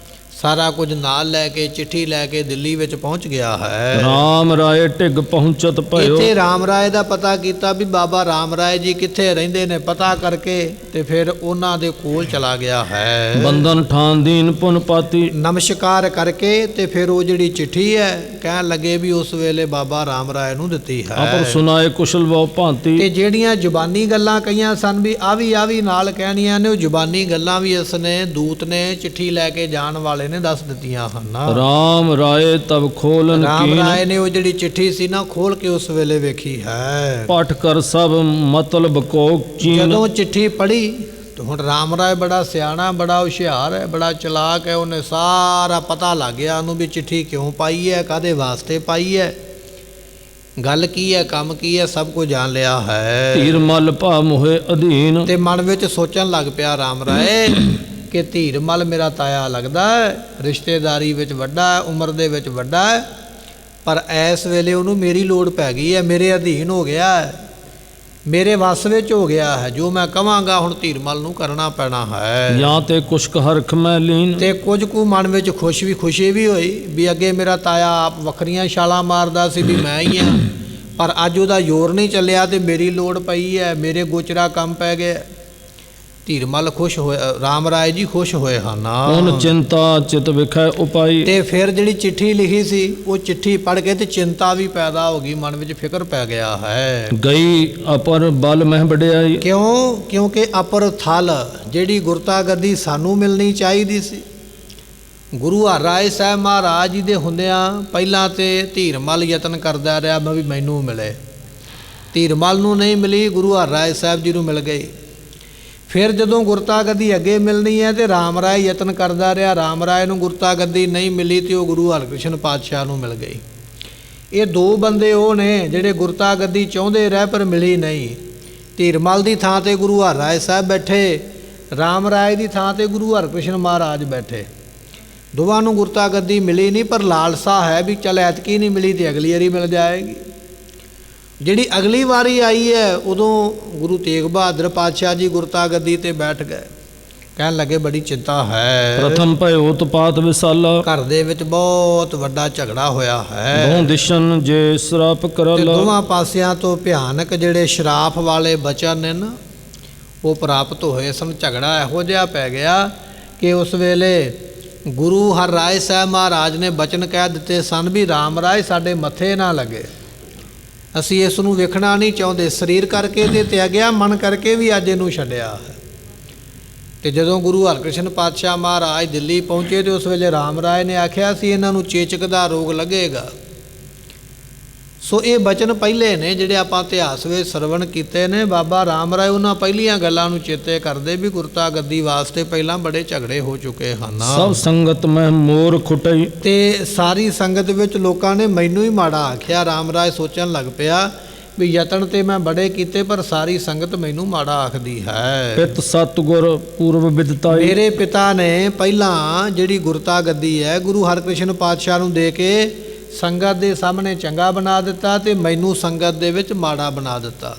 ਸਾਰਾ ਕੁਝ ਨਾਲ ਲੈ ਕੇ ਚਿੱਠੀ ਲੈ ਕੇ ਦਿੱਲੀ ਵਿੱਚ ਪਹੁੰਚ ਗਿਆ ਹੈ। ਰਾਮ ਰਾਏ ਢਿੱਗ ਪਹੁੰਚਤ ਭਇਓ। ਇੱਥੇ ਰਾਮ ਰਾਏ ਦਾ ਪਤਾ ਕੀਤਾ ਵੀ ਬਾਬਾ ਰਾਮ ਰਾਏ ਜੀ ਕਿੱਥੇ ਰਹਿੰਦੇ ਨੇ, ਪਤਾ ਕਰਕੇ ਤੇ ਫਿਰ ਉਹਨਾਂ ਦੇ ਕੋਲ ਚਲਾ ਗਿਆ ਹੈ। ਬੰਧਨ ਠਾਨ ਦੀਨ ਪੁਨ ਪਾਤੀ। ਨਮਸਕਾਰ ਕਰਕੇ ਤੇ ਫਿਰ ਉਹ ਜਿਹੜੀ ਚਿੱਠੀ ਹੈ ਕਹਿਣ ਲੱਗੇ ਵੀ ਉਸ ਵੇਲੇ ਬਾਬਾ ਰਾਮ ਰਾਏ ਨੂੰ ਦਿੱਤੀ ਹੈ। ਆਪਰ ਸੁਨਾਏ ਕੁਸ਼ਲ ਬਹੁ ਭਾਂਤੀ। ਤੇ ਜਿਹੜੀਆਂ ਜ਼ੁਬਾਨੀ ਗੱਲਾਂ ਕਹੀਆਂ ਸਨ ਵੀ ਆ ਵੀ ਨਾਲ ਕਹਿਣੀਆਂ ਨੇ, ਉਹ ਜ਼ੁਬਾਨੀ ਗੱਲਾਂ ਵੀ ਇਸ ਨੇ ਦੂਤ ਨੇ ਚਿੱਠੀ ਲੈ ਕੇ ਜਾਣ ਵਾਲੇ ਨੇ ਦੱਸ ਦਿੱਤੀਆਂ ਹਨ। ਰਾਮ ਰਾਏ ਤਬ ਖੋਲਨ ਰਾਮ ਕੀਨ। ਰਾਏ ਨੇ ਉਹ ਜਿਹੜੀ ਚਿੱਠੀ ਸੀ ਨਾ ਖੋਲ ਕੇ ਉਸ ਵੇਲੇ ਵੇਖੀ ਹੈ। ਪਠ ਕਰ ਸਭ ਮਤਲਬ ਕੋ ਚੀਨ। ਜਦੋਂ ਚਿੱਠੀ ਪੜ੍ਹੀ ਤੇ ਹੁਣ ਰਾਮ ਰਾਏ ਬੜਾ ਸਿਆਣਾ, ਬੜਾ ਹੁਸ਼ਿਆਰ ਹੈ, ਬੜਾ ਚਲਾਕ ਹੈ, ਉਹਨੇ ਸਾਰਾ ਪਤਾ ਲੱਗ ਗਿਆ ਉਹਨੂੰ ਵੀ ਚਿੱਠੀ ਕਿਉਂ ਪਾਈ ਹੈ, ਕਾਹਦੇ ਵਾਸਤੇ ਪਾਈ ਹੈ, ਗੱਲ ਕੀ ਹੈ, ਕੰਮ ਕੀ ਹੈ, ਸਭ ਕੁਝ ਜਾਣ ਲਿਆ ਹੈ। ਧੀਰਮਲ ਭਾ ਮੋਹਿ ਅਧੀਨ। ਤੇ ਮਨ ਵਿੱਚ ਸੋਚਣ ਲੱਗ ਪਿਆ ਰਾਮ ਰਾਏ ਕਿ ਧੀਰਮਲ ਮੇਰਾ ਤਾਇਆ ਲੱਗਦਾ ਹੈ, ਰਿਸ਼ਤੇਦਾਰੀ ਵਿੱਚ ਵੱਡਾ ਹੈ, ਉਮਰ ਦੇ ਵਿੱਚ ਵੱਡਾ ਹੈ, ਪਰ ਇਸ ਵੇਲੇ ਉਹਨੂੰ ਮੇਰੀ ਲੋੜ ਪੈ ਗਈ ਹੈ, ਮੇਰੇ ਅਧੀਨ ਹੋ ਗਿਆ ਹੈ, ਮੇਰੇ ਵੱਸ ਵਿੱਚ ਹੋ ਗਿਆ ਹੈ, ਜੋ ਮੈਂ ਕਵਾਂਗਾ ਹੁਣ ਧੀਰਮਲ ਨੂੰ ਕਰਨਾ ਪੈਣਾ ਹੈ। ਜਾਂ ਤੇ ਕੁਸ਼ਕ ਹਰਖ ਮੈਂ ਲੀਨ। ਤੇ ਕੁਝ ਕੁ ਮਨ ਵਿੱਚ ਖੁਸ਼ੀ ਵੀ ਹੋਈ ਵੀ ਅੱਗੇ ਮੇਰਾ ਤਾਇਆ ਆਪ ਵੱਖਰੀਆਂ ਛਾਲਾਂ ਮਾਰਦਾ ਸੀ ਵੀ ਮੈਂ ਹੀ ਹਾਂ, ਪਰ ਅੱਜ ਉਹਦਾ ਜ਼ੋਰ ਨਹੀਂ ਚੱਲਿਆ ਤੇ ਮੇਰੀ ਲੋੜ ਪਈ ਹੈ, ਮੇਰੇ ਗੋਚਰਾ ਕੰਮ ਪੈ ਗਿਆ। ਧੀਰਮਲ ਖੁਸ਼ ਹੋਇਆ, ਰਾਮ ਰਾਏ ਜੀ ਖੁਸ਼ ਹੋਏ ਹਨ। ਹੁਣ ਚਿੰਤਾ ਚਿਤ ਵਿਖੈ ਉਪਾਈ। ਤੇ ਫਿਰ ਜਿਹੜੀ ਚਿੱਠੀ ਲਿਖੀ ਸੀ ਉਹ ਚਿੱਠੀ ਪੜ੍ਹ ਕੇ ਤੇ ਚਿੰਤਾ ਵੀ ਪੈਦਾ ਹੋ ਗਈ, ਮਨ ਵਿੱਚ ਫਿਕਰ ਪੈ ਗਿਆ ਹੈ। ਗਈ ਅਪਰ ਬਲ ਮਹਿ ਵਡਿਆਈ। ਕਿਉਂਕਿ ਅਪਰ ਥਲ ਜਿਹੜੀ ਗੁਰਤਾ ਗੱਦੀ ਸਾਨੂੰ ਮਿਲਣੀ ਚਾਹੀਦੀ ਸੀ, ਗੁਰੂ ਹਰਿਰਾਏ ਸਾਹਿਬ ਮਹਾਰਾਜ ਜੀ ਦੇ ਹੁੰਦਿਆਂ ਪਹਿਲਾਂ ਤੇ ਧੀਰਮਲ ਯਤਨ ਕਰਦਾ ਰਿਹਾ ਵੀ ਮੈਨੂੰ ਮਿਲੇ, ਧੀਰਮਲ ਨੂੰ ਨਹੀਂ ਮਿਲੀ, ਗੁਰੂ ਹਰਿਰਾਏ ਸਾਹਿਬ ਜੀ ਨੂੰ ਮਿਲ ਗਈ। ਫਿਰ ਜਦੋਂ ਗੁਰਤਾ ਗੱਦੀ ਅੱਗੇ ਮਿਲਣੀ ਹੈ ਤੇ ਰਾਮ ਰਾਏ ਯਤਨ ਕਰਦਾ ਰਿਹਾ, ਰਾਮ ਰਾਏ ਨੂੰ ਗੁਰਤਾ ਗੱਦੀ ਨਹੀਂ ਮਿਲੀ ਤੇ ਉਹ ਗੁਰੂ ਹਰਕ੍ਰਿਸ਼ਨ ਪਾਤਸ਼ਾਹ ਨੂੰ ਮਿਲ ਗਈ। ਇਹ ਦੋ ਬੰਦੇ ਉਹ ਨੇ ਜਿਹੜੇ ਗੁਰਤਾ ਗੱਦੀ ਚਾਹੁੰਦੇ ਰਹਿ ਪਰ ਮਿਲੀ ਨਹੀਂ। ਧੀਰਮਲ ਦੀ ਥਾਂ ਤੇ ਗੁਰੂ ਹਰਿਰਾਏ ਸਾਹਿਬ ਬੈਠੇ, ਰਾਮ ਰਾਏ ਦੀ ਥਾਂ ਤੇ ਗੁਰੂ ਹਰਕ੍ਰਿਸ਼ਨ ਮਹਾਰਾਜ ਬੈਠੇ। ਦੋਵਾਂ ਨੂੰ ਗੁਰਤਾ ਗੱਦੀ ਮਿਲੀ ਨਹੀਂ, ਪਰ ਲਾਲਸਾ ਹੈ ਵੀ ਚੱਲ ਐਤਕੀ ਨਹੀਂ ਮਿਲੀ ਤੇ ਅਗਲੀ ਵਾਰੀ ਮਿਲ ਜਾਏਗੀ। ਜਿਹੜੀ ਅਗਲੀ ਵਾਰੀ ਆਈ ਹੈ ਉਦੋਂ ਗੁਰੂ ਤੇਗ ਬਹਾਦਰ ਪਾਤਸ਼ਾਹ ਜੀ ਗੁਰਤਾ ਗੱਦੀ ਤੇ ਬੈਠ ਗਏ। ਕਹਿਣ ਲੱਗੇ ਬੜੀ ਚਿੰਤਾ ਹੈ, ਪ੍ਰਥਮ ਭਇਓ ਉਤਪਾਤ ਵਿਸਾਲਾ। ਘਰ ਦੇ ਵਿੱਚ ਬਹੁਤ ਵੱਡਾ ਝਗੜਾ ਹੋਇਆ ਹੈ। ਦੋਹ ਦਿਸ਼ਨ ਜੇ ਸਰਾਪ ਤੇ ਕਰਲ। ਦੋਵਾਂ ਪਾਸਿਆਂ ਤੋਂ ਭਿਆਨਕ ਜਿਹੜੇ ਸ਼ਰਾਪ ਵਾਲੇ ਬਚਨ ਨੇ ਨਾ ਉਹ ਪ੍ਰਾਪਤ ਹੋਏ ਸਨ। ਝਗੜਾ ਇਹੋ ਜਿਹਾ ਪੈ ਗਿਆ ਕਿ ਉਸ ਵੇਲੇ ਗੁਰੂ ਹਰਿਰਾਏ ਸਾਹਿਬ ਮਹਾਰਾਜ ਨੇ ਬਚਨ ਕਹਿ ਦਿੱਤੇ ਸਨ ਵੀ ਰਾਮ ਰਾਏ ਸਾਡੇ ਮੱਥੇ ਨਾ ਲੱਗੇ, ਅਸੀਂ ਇਸ ਨੂੰ ਵੇਖਣਾ ਨਹੀਂ ਚਾਹੁੰਦੇ। ਸਰੀਰ ਕਰਕੇ ਤੇ ਤਿਆਗਿਆ, ਮਨ ਕਰਕੇ ਵੀ ਅੱਜ ਇਹਨੂੰ ਛੱਡਿਆ ਹੈ। ਤੇ ਜਦੋਂ ਗੁਰੂ ਹਰਕ੍ਰਿਸ਼ਨ ਪਾਤਸ਼ਾਹ ਮਹਾਰਾਜ ਦਿੱਲੀ ਪਹੁੰਚੇ ਤੇ ਉਸ ਵੇਲੇ ਰਾਮ ਰਾਏ ਨੇ ਆਖਿਆ ਸੀ ਇਹਨਾਂ ਨੂੰ ਚੇਚਕ ਦਾ ਰੋਗ ਲੱਗੇਗਾ। ਸੋ ਇਹ ਬਚਨ ਪਹਿਲੇ ਨੇ ਜਿਹੜੇ ਆਪਾਂ ਇਤਿਹਾਸ ਵਿੱਚ ਸਰਵਣ ਕੀਤੇ ਨੇ। ਬਾਬਾ ਰਾਮ ਰਾਏ ਉਹਨਾਂ ਪਹਿਲੀਆਂ ਗੱਲਾਂ ਨੂੰ ਚੇਤੇ ਕਰਦੇ ਵੀ ਗੁਰਤਾ ਗੱਦੀ ਵਾਸਤੇ ਪਹਿਲਾਂ ਬੜੇ ਝਗੜੇ ਹੋ ਚੁੱਕੇ ਹਨ। ਸਭ ਸੰਗਤ ਮੈਂ ਮੋਰ ਖੁਟਈ। ਤੇ ਸਾਰੀ ਸੰਗਤ ਵਿੱਚ ਲੋਕਾਂ ਨੇ ਮੈਨੂੰ ਹੀ ਮਾੜਾ ਆਖਿਆ। ਰਾਮ ਰਾਏ ਸੋਚਣ ਲੱਗ ਪਿਆ ਵੀ ਯਤਨ ਤੇ ਮੈਂ ਬੜੇ ਕੀਤੇ ਪਰ ਸਾਰੀ ਸੰਗਤ ਮੈਨੂੰ ਮਾੜਾ ਆਖਦੀ ਹੈ। ਪਿਤ ਸਤਿਗੁਰ ਪੂਰਵ ਵਿਦਤਾਈ। ਮੇਰੇ ਪਿਤਾ ਨੇ ਪਹਿਲਾਂ ਜਿਹੜੀ ਗੁਰਤਾ ਗੱਦੀ ਹੈ ਗੁਰੂ ਹਰਕ੍ਰਿਸ਼ਨ ਪਾਤਸ਼ਾਹ ਨੂੰ ਦੇ ਕੇ ਸੰਗਤ ਦੇ ਸਾਹਮਣੇ ਚੰਗਾ ਬਣਾ ਦਿੱਤਾ ਤੇ ਮੈਨੂੰ ਸੰਗਤ ਦੇ ਵਿੱਚ ਮਾੜਾ ਬਣਾ ਦਿੱਤਾ।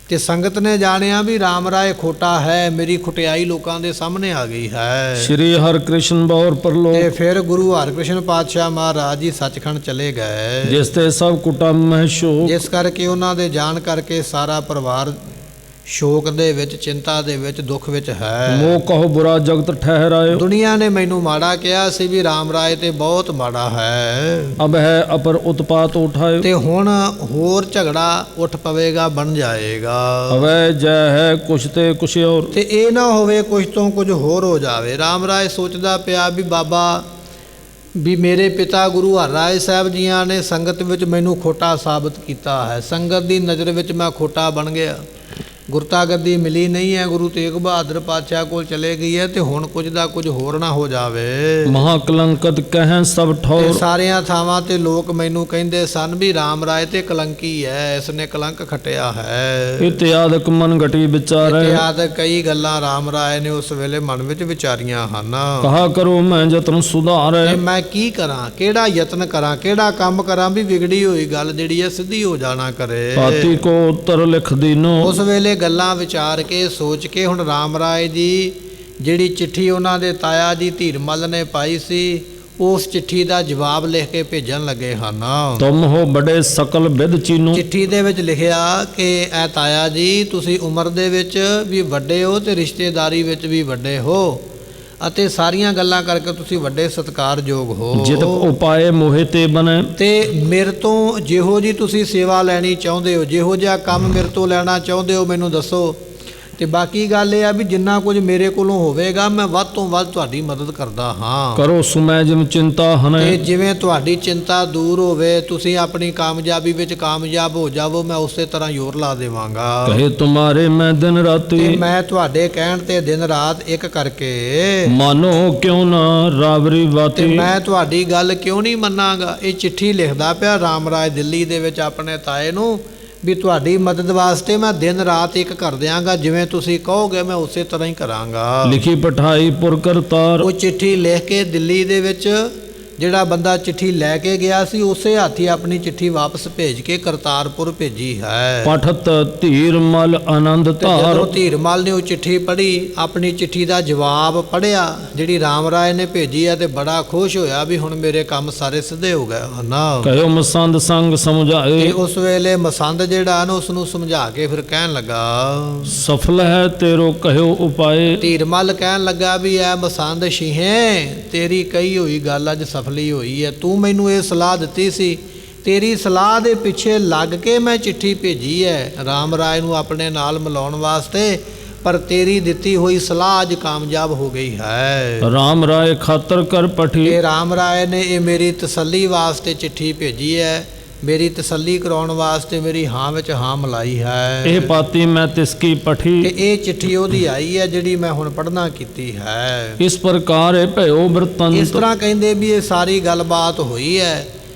ਤੇ ਸੰਗਤ ਨੇ ਜਾਣਿਆ ਵੀ ਰਾਮ ਰਾਏ ਖੋਟਾ ਹੈ, ਮੇਰੀ ਖੁਟਿਆਈ ਲੋਕਾਂ ਦੇ ਸਾਹਮਣੇ ਆ ਗਈ ਹੈ। ਸ਼੍ਰੀ ਹਰਿਕ੍ਰਿਸ਼ਨ ਬੌਰ ਪਰਲੋਕ। ਤੇ ਫਿਰ ਗੁਰੂ ਹਰਕ੍ਰਿਸ਼ਨ ਪਾਤਸ਼ਾਹ ਮਹਾਰਾਜ ਜੀ ਸੱਚਖੰਡ ਚਲੇ ਗਏ, ਜਿਸ ਤੇ ਸਭ ਕੁਟੰਬ ਮਹਿ ਸ਼ੋਕ। ਜਿਸ ਕਰਕੇ ਉਹਨਾਂ ਦੇ ਜਾਣ ਕਰਕੇ ਸਾਰਾ ਪਰਿਵਾਰ ਸ਼ੋਕ ਦੇ ਵਿੱਚ, ਚਿੰਤਾ ਦੇ ਵਿੱਚ, ਦੁੱਖ ਵਿੱਚ ਹੈ। ਮੋਹ ਕਹੋ ਬੁਰਾ ਜਗਤ ਠਹਿਰਾਇਓ। ਦੁਨੀਆ ਨੇ ਮੈਨੂੰ ਮਾੜਾ ਕਿਹਾ ਸੀ ਵੀ ਰਾਮ ਰਾਏ ਤੇ ਬਹੁਤ ਮਾੜਾ ਹੈ, ਅਬ ਹੈ ਅਪਰ ਉਤਪਾਤ ਉਠਾਇਓ। ਤੇ ਹੁਣ ਹੋਰ ਝਗੜਾ ਉੱਠ ਪਵੇਗਾ, ਬਣ ਜਾਏਗਾ। ਅਵੈ ਜੈ ਹੈ ਕੁਛ ਤੇ ਕੁਛ ਹੋਰ। ਤੇ ਇਹ ਨਾ ਹੋਵੇ ਕੁਝ ਤੋਂ ਕੁਝ ਹੋਰ ਹੋ ਜਾਵੇ। ਰਾਮ ਰਾਏ ਸੋਚਦਾ ਪਿਆ ਵੀ ਬਾਬਾ ਵੀ ਮੇਰੇ ਪਿਤਾ ਗੁਰੂ ਹਰਿਰਾਏ ਸਾਹਿਬ ਜੀਆਂ ਨੇ ਸੰਗਤ ਵਿੱਚ ਮੈਨੂੰ ਖੋਟਾ ਸਾਬਤ ਕੀਤਾ ਹੈ, ਸੰਗਤ ਦੀ ਨਜ਼ਰ ਵਿੱਚ ਮੈਂ ਖੋਟਾ ਬਣ ਗਿਆ। ਗੁਰਤਾ ਗੱਦੀ ਮਿਲੀ ਨਹੀਂ ਹੈ, ਗੁਰੂ ਤੇਗ ਬਹਾਦਰ ਪਾਤਸ਼ਾਹ ਕੋਲ ਚਲੇ ਗਈ ਹੈ, ਤੇ ਹੁਣ ਕੁਝ ਦਾ ਕੁਝ ਹੋਰ ਨਾ ਹੋ ਜਾਵੇ। ਮਹਾ ਕਲੰਕਤ ਕਹਿ ਸਭ ਤੇ ਠੌਰ। ਸਾਰਿਆਂ ਥਾਵਾਂ ਤੇ ਲੋਕ ਮੈਨੂੰ ਕਹਿੰਦੇ ਸਨ ਵੀ ਰਾਮ ਰਾਏ ਤੇ ਕਲੰਕੀ ਹੈ, ਇਸ ਨੇ ਕਲੰਕ ਖਟਿਆ ਹੈ। ਇਤਿਆਦਿਕ ਮਨ ਘਟੀ ਵਿਚਾਰੈ। ਇਤਿਆਦਿਕ ਕਈ ਗੱਲਾਂ ਰਾਮ ਰਾਏ ਨੇ ਉਸ ਵੇਲੇ ਮਨ ਵਿੱਚ ਵਿਚਾਰੀਆਂ ਹਨ। ਕਹਾ ਕਰੋ ਮੈਂ ਯਤਨ ਸੁਧਾਰੈ। ਤੇ ਮੈਂ ਕੀ ਕਰਾਂ, ਕਿਹੜਾ ਯਤਨ ਕਰਾਂ, ਕਿਹੜਾ ਕੰਮ ਕਰਾਂ ਵੀ ਵਿਗੜੀ ਹੋਈ ਗੱਲ ਜਿਹੜੀ ਹੈ ਸਿੱਧੀ ਹੋ ਜਾਣਾ ਕਰੇ। ਪਾਤੀ ਕੋ ਉੱਤਰ ਲਿਖ ਦੀਨੋ। ਉਸ ਵੇਲੇ ਗੱਲਾਂ ਵਿਚਾਰ ਕੇ ਸੋਚ ਕੇ ਹੁਣ ਰਾਮ ਰਾਏ ਦੀ ਜਿਹੜੀ ਚਿੱਠੀ ਉਹਨਾਂ ਦੇ ਤਾਇਆ ਜੀ ਧੀਰਮਲ ਨੇ ਪਾਈ ਸੀ, ਉਸ ਚਿੱਠੀ ਦਾ ਜਵਾਬ ਲਿਖ ਕੇ ਭੇਜਣ ਲੱਗੇ ਹਨ। ਤੁਮ ਹੋ ਬੜੇ ਸਕਲ ਵਿਦ ਚੀਨੋ। ਚਿੱਠੀ ਦੇ ਵਿੱਚ ਲਿਖਿਆ ਕਿ ਐ ਤਾਇਆ ਜੀ ਤੁਸੀਂ ਉਮਰ ਦੇ ਵਿੱਚ ਵੀ ਵੱਡੇ ਹੋ ਤੇ ਰਿਸ਼ਤੇਦਾਰੀ ਵਿੱਚ ਵੀ ਵੱਡੇ ਹੋ, ਅਤੇ ਸਾਰੀਆਂ ਗੱਲਾਂ ਕਰਕੇ ਤੁਸੀਂ ਵੱਡੇ ਸਤਿਕਾਰਯੋਗ ਹੋ। ਜਿਤ ਉਪਾਏ ਮੋਹਿ ਤੇ ਬਨੈ। ਤੇ ਮੇਰੇ ਤੋਂ ਜਿਹੋ ਜੀ ਤੁਸੀਂ ਸੇਵਾ ਲੈਣੀ ਚਾਹੁੰਦੇ ਹੋ, ਜਿਹੋ ਜਿਹਾ ਕੰਮ ਮੇਰੇ ਤੋਂ ਲੈਣਾ ਚਾਹੁੰਦੇ ਹੋ ਮੈਨੂੰ ਦੱਸੋ। ਤੇ ਬਾਕੀ ਗੱਲ ਇਹ ਆ ਵੀ ਜਿੰਨਾ ਕੁਝ ਮੇਰੇ ਕੋਲੋਂ ਹੋਵੇਗਾ ਮੈਂ ਵੱਧ ਤੋਂ ਵੱਧ ਤੁਹਾਡੀ ਮਦਦ ਕਰਦਾ ਹਾਂ। ਕਰੋ ਸੁਮੈ ਜਿਮ ਚਿੰਤਾ ਹਨੈ। ਤੇ ਜਿਵੇਂ ਤੁਹਾਡੀ ਚਿੰਤਾ ਦੂਰ ਹੋਵੇ, ਤੁਸੀਂ ਆਪਣੀ ਕਾਮਯਾਬੀ ਵਿੱਚ ਕਾਮਯਾਬ ਹੋ ਜਾਵੋ, ਮੈਂ ਉਸੇ ਤਰ੍ਹਾਂ ਜ਼ੋਰ ਲਾ ਦੇਵਾਂਗਾ। ਕਹੇ ਤੁਮਾਰੇ ਮੈਂ ਦਿਨ ਰਾਤੀ। ਤੇ ਮੈਂ ਤੁਹਾਡੇ ਕਹਿਣ ਤੇ ਦਿਨ ਰਾਤ ਇੱਕ ਕਰਕੇ ਮਾਨੋ ਕਿਉਂ ਨਾ ਰਾਵਰੀ ਤੇ ਬਾਤੀ। ਮੈਂ ਤੁਹਾਡੀ ਗੱਲ ਕਿਉਂ ਨਹੀਂ ਮੰਨਾਂਗਾ। ਇਹ ਚਿੱਠੀ ਲਿਖਦਾ ਪਿਆ ਰਾਮ ਰਾਏ ਦਿੱਲੀ ਦੇ ਵਿੱਚ ਆਪਣੇ ਤਾਏ ਨੂੰ ਵੀ ਤੁਹਾਡੀ ਮਦਦ ਵਾਸਤੇ ਮੈਂ ਦਿਨ ਰਾਤ ਇੱਕ ਕਰ ਦਿਆਂਗਾ, ਜਿਵੇਂ ਤੁਸੀਂ ਕਹੋਗੇ ਮੈਂ ਉਸੇ ਤਰ੍ਹਾਂ ਹੀ ਕਰਾਂਗਾ। ਲਿਖੀ ਪਠਾਈ ਪੁਰ ਕਰਤਾਰ। ਉਹ ਚਿੱਠੀ ਲਿਖ ਕੇ ਦਿੱਲੀ ਦੇ ਵਿੱਚ ਜਿਹੜਾ ਬੰਦਾ ਚਿੱਠੀ ਲੈ ਕੇ ਗਿਆ ਸੀ ਉਸੇ ਹਾਥੀ ਆਪਣੀ ਚਿੱਠੀ ਵਾਪਸ ਭੇਜ ਕੇ ਕਰਤਾਰਪੁਰ ਭੇਜੀ ਹੈ। ਪਠਤ ਧੀਰਮਲ ਆਨੰਦ ਤੇ ਧਾਰ। ਜਦੋਂ ਧੀਰਮਲ ਨੇ ਉਹ ਚਿੱਠੀ ਪੜ੍ਹੀ, ਆਪਣੀ ਚਿੱਠੀ ਦਾ ਜਵਾਬ ਪੜ੍ਹਿਆ ਜਿਹੜੀ ਰਾਮ ਰਾਏ ਨੇ ਭੇਜੀ ਹੈ, ਤੇ ਬੜਾ ਖੁਸ਼ ਹੋਇਆ ਵੀ ਹੁਣ ਮੇਰੇ ਕੰਮ ਸਾਰੇ ਸਿੱਧੇ ਹੋ ਗਏ ਹਨ। ਕਹਿਓ ਮਸੰਦ ਸੰਗ ਸਮਝਾਏ। ਤੇ ਉਸ ਵੇਲੇ ਮਸੰਦ ਜਿਹੜਾ ਨਾ ਉਸ ਨੂੰ ਸਮਝਾ ਕੇ ਫਿਰ ਕਹਿਣ ਲੱਗਾ, ਸਫਲ ਹੈ ਤੇਰੋ ਕਹਿਓ ਉਪਾਏ। ਧੀਰਮਲ ਕਹਿਣ ਲੱਗਾ ਵੀ ਐ ਮਸੰਦ ਸ਼ੀਹੇ ਤੇਰੀ ਕਹੀ ਹੋਈ ਗੱਲ ਅੱਜ ਸਫਲੀ ਹੋਈ ਹੈ। ਤੂੰ ਮੈਨੂੰ ਇਹ ਸਲਾਹ ਦਿੱਤੀ ਸੀ, ਤੇਰੀ ਸਲਾਹ ਦੇ ਪਿੱਛੇ ਲੱਗ ਕੇ ਮੈਂ ਚਿੱਠੀ ਭੇਜੀ ਹੈ ਰਾਮ ਰਾਏ ਨੂੰ ਆਪਣੇ ਨਾਲ ਮਿਲਾਉਣ ਵਾਸਤੇ, ਪਰ ਤੇਰੀ ਦਿੱਤੀ ਹੋਈ ਸਲਾਹ ਅੱਜ ਕਾਮਯਾਬ ਹੋ ਗਈ ਹੈ। ਰਾਮ ਰਾਏ ਖਾਤਰ ਕਰ ਪਠੀ। ਇਹ ਰਾਮ ਰਾਏ ਨੇ ਇਹ ਮੇਰੀ ਤਸੱਲੀ ਵਾਸਤੇ ਚਿੱਠੀ ਭੇਜੀ ਹੈ, ਮੇਰੀ ਤਸੱਲੀ ਕਰਾਉਣ ਵਾਸਤੇ ਮੇਰੀ ਹਾਂ ਵਿੱਚ ਹਾਂ ਮਿਲਾਈ ਹੈ। ਇਹ ਪਾਤੀ ਮੈਂ ਤਿਸਕੀ ਪਠੀ। ਤੇ ਇਹ ਚਿੱਠੀ ਉਹਦੀ ਆਈ ਹੈ ਜਿਹੜੀ ਮੈਂ ਹੁਣ ਪੜ੍ਹਨਾ ਕੀਤੀ ਹੈ। ਇਸ ਪ੍ਰਕਾਰ ਇਹ ਭਇਓ ਬਰਤੰਤ। ਇਸ ਤਰ੍ਹਾਂ ਕਹਿੰਦੇ ਵੀ ਇਹ ਸਾਰੀ ਗੱਲਬਾਤ ਹੋਈ ਹੈ।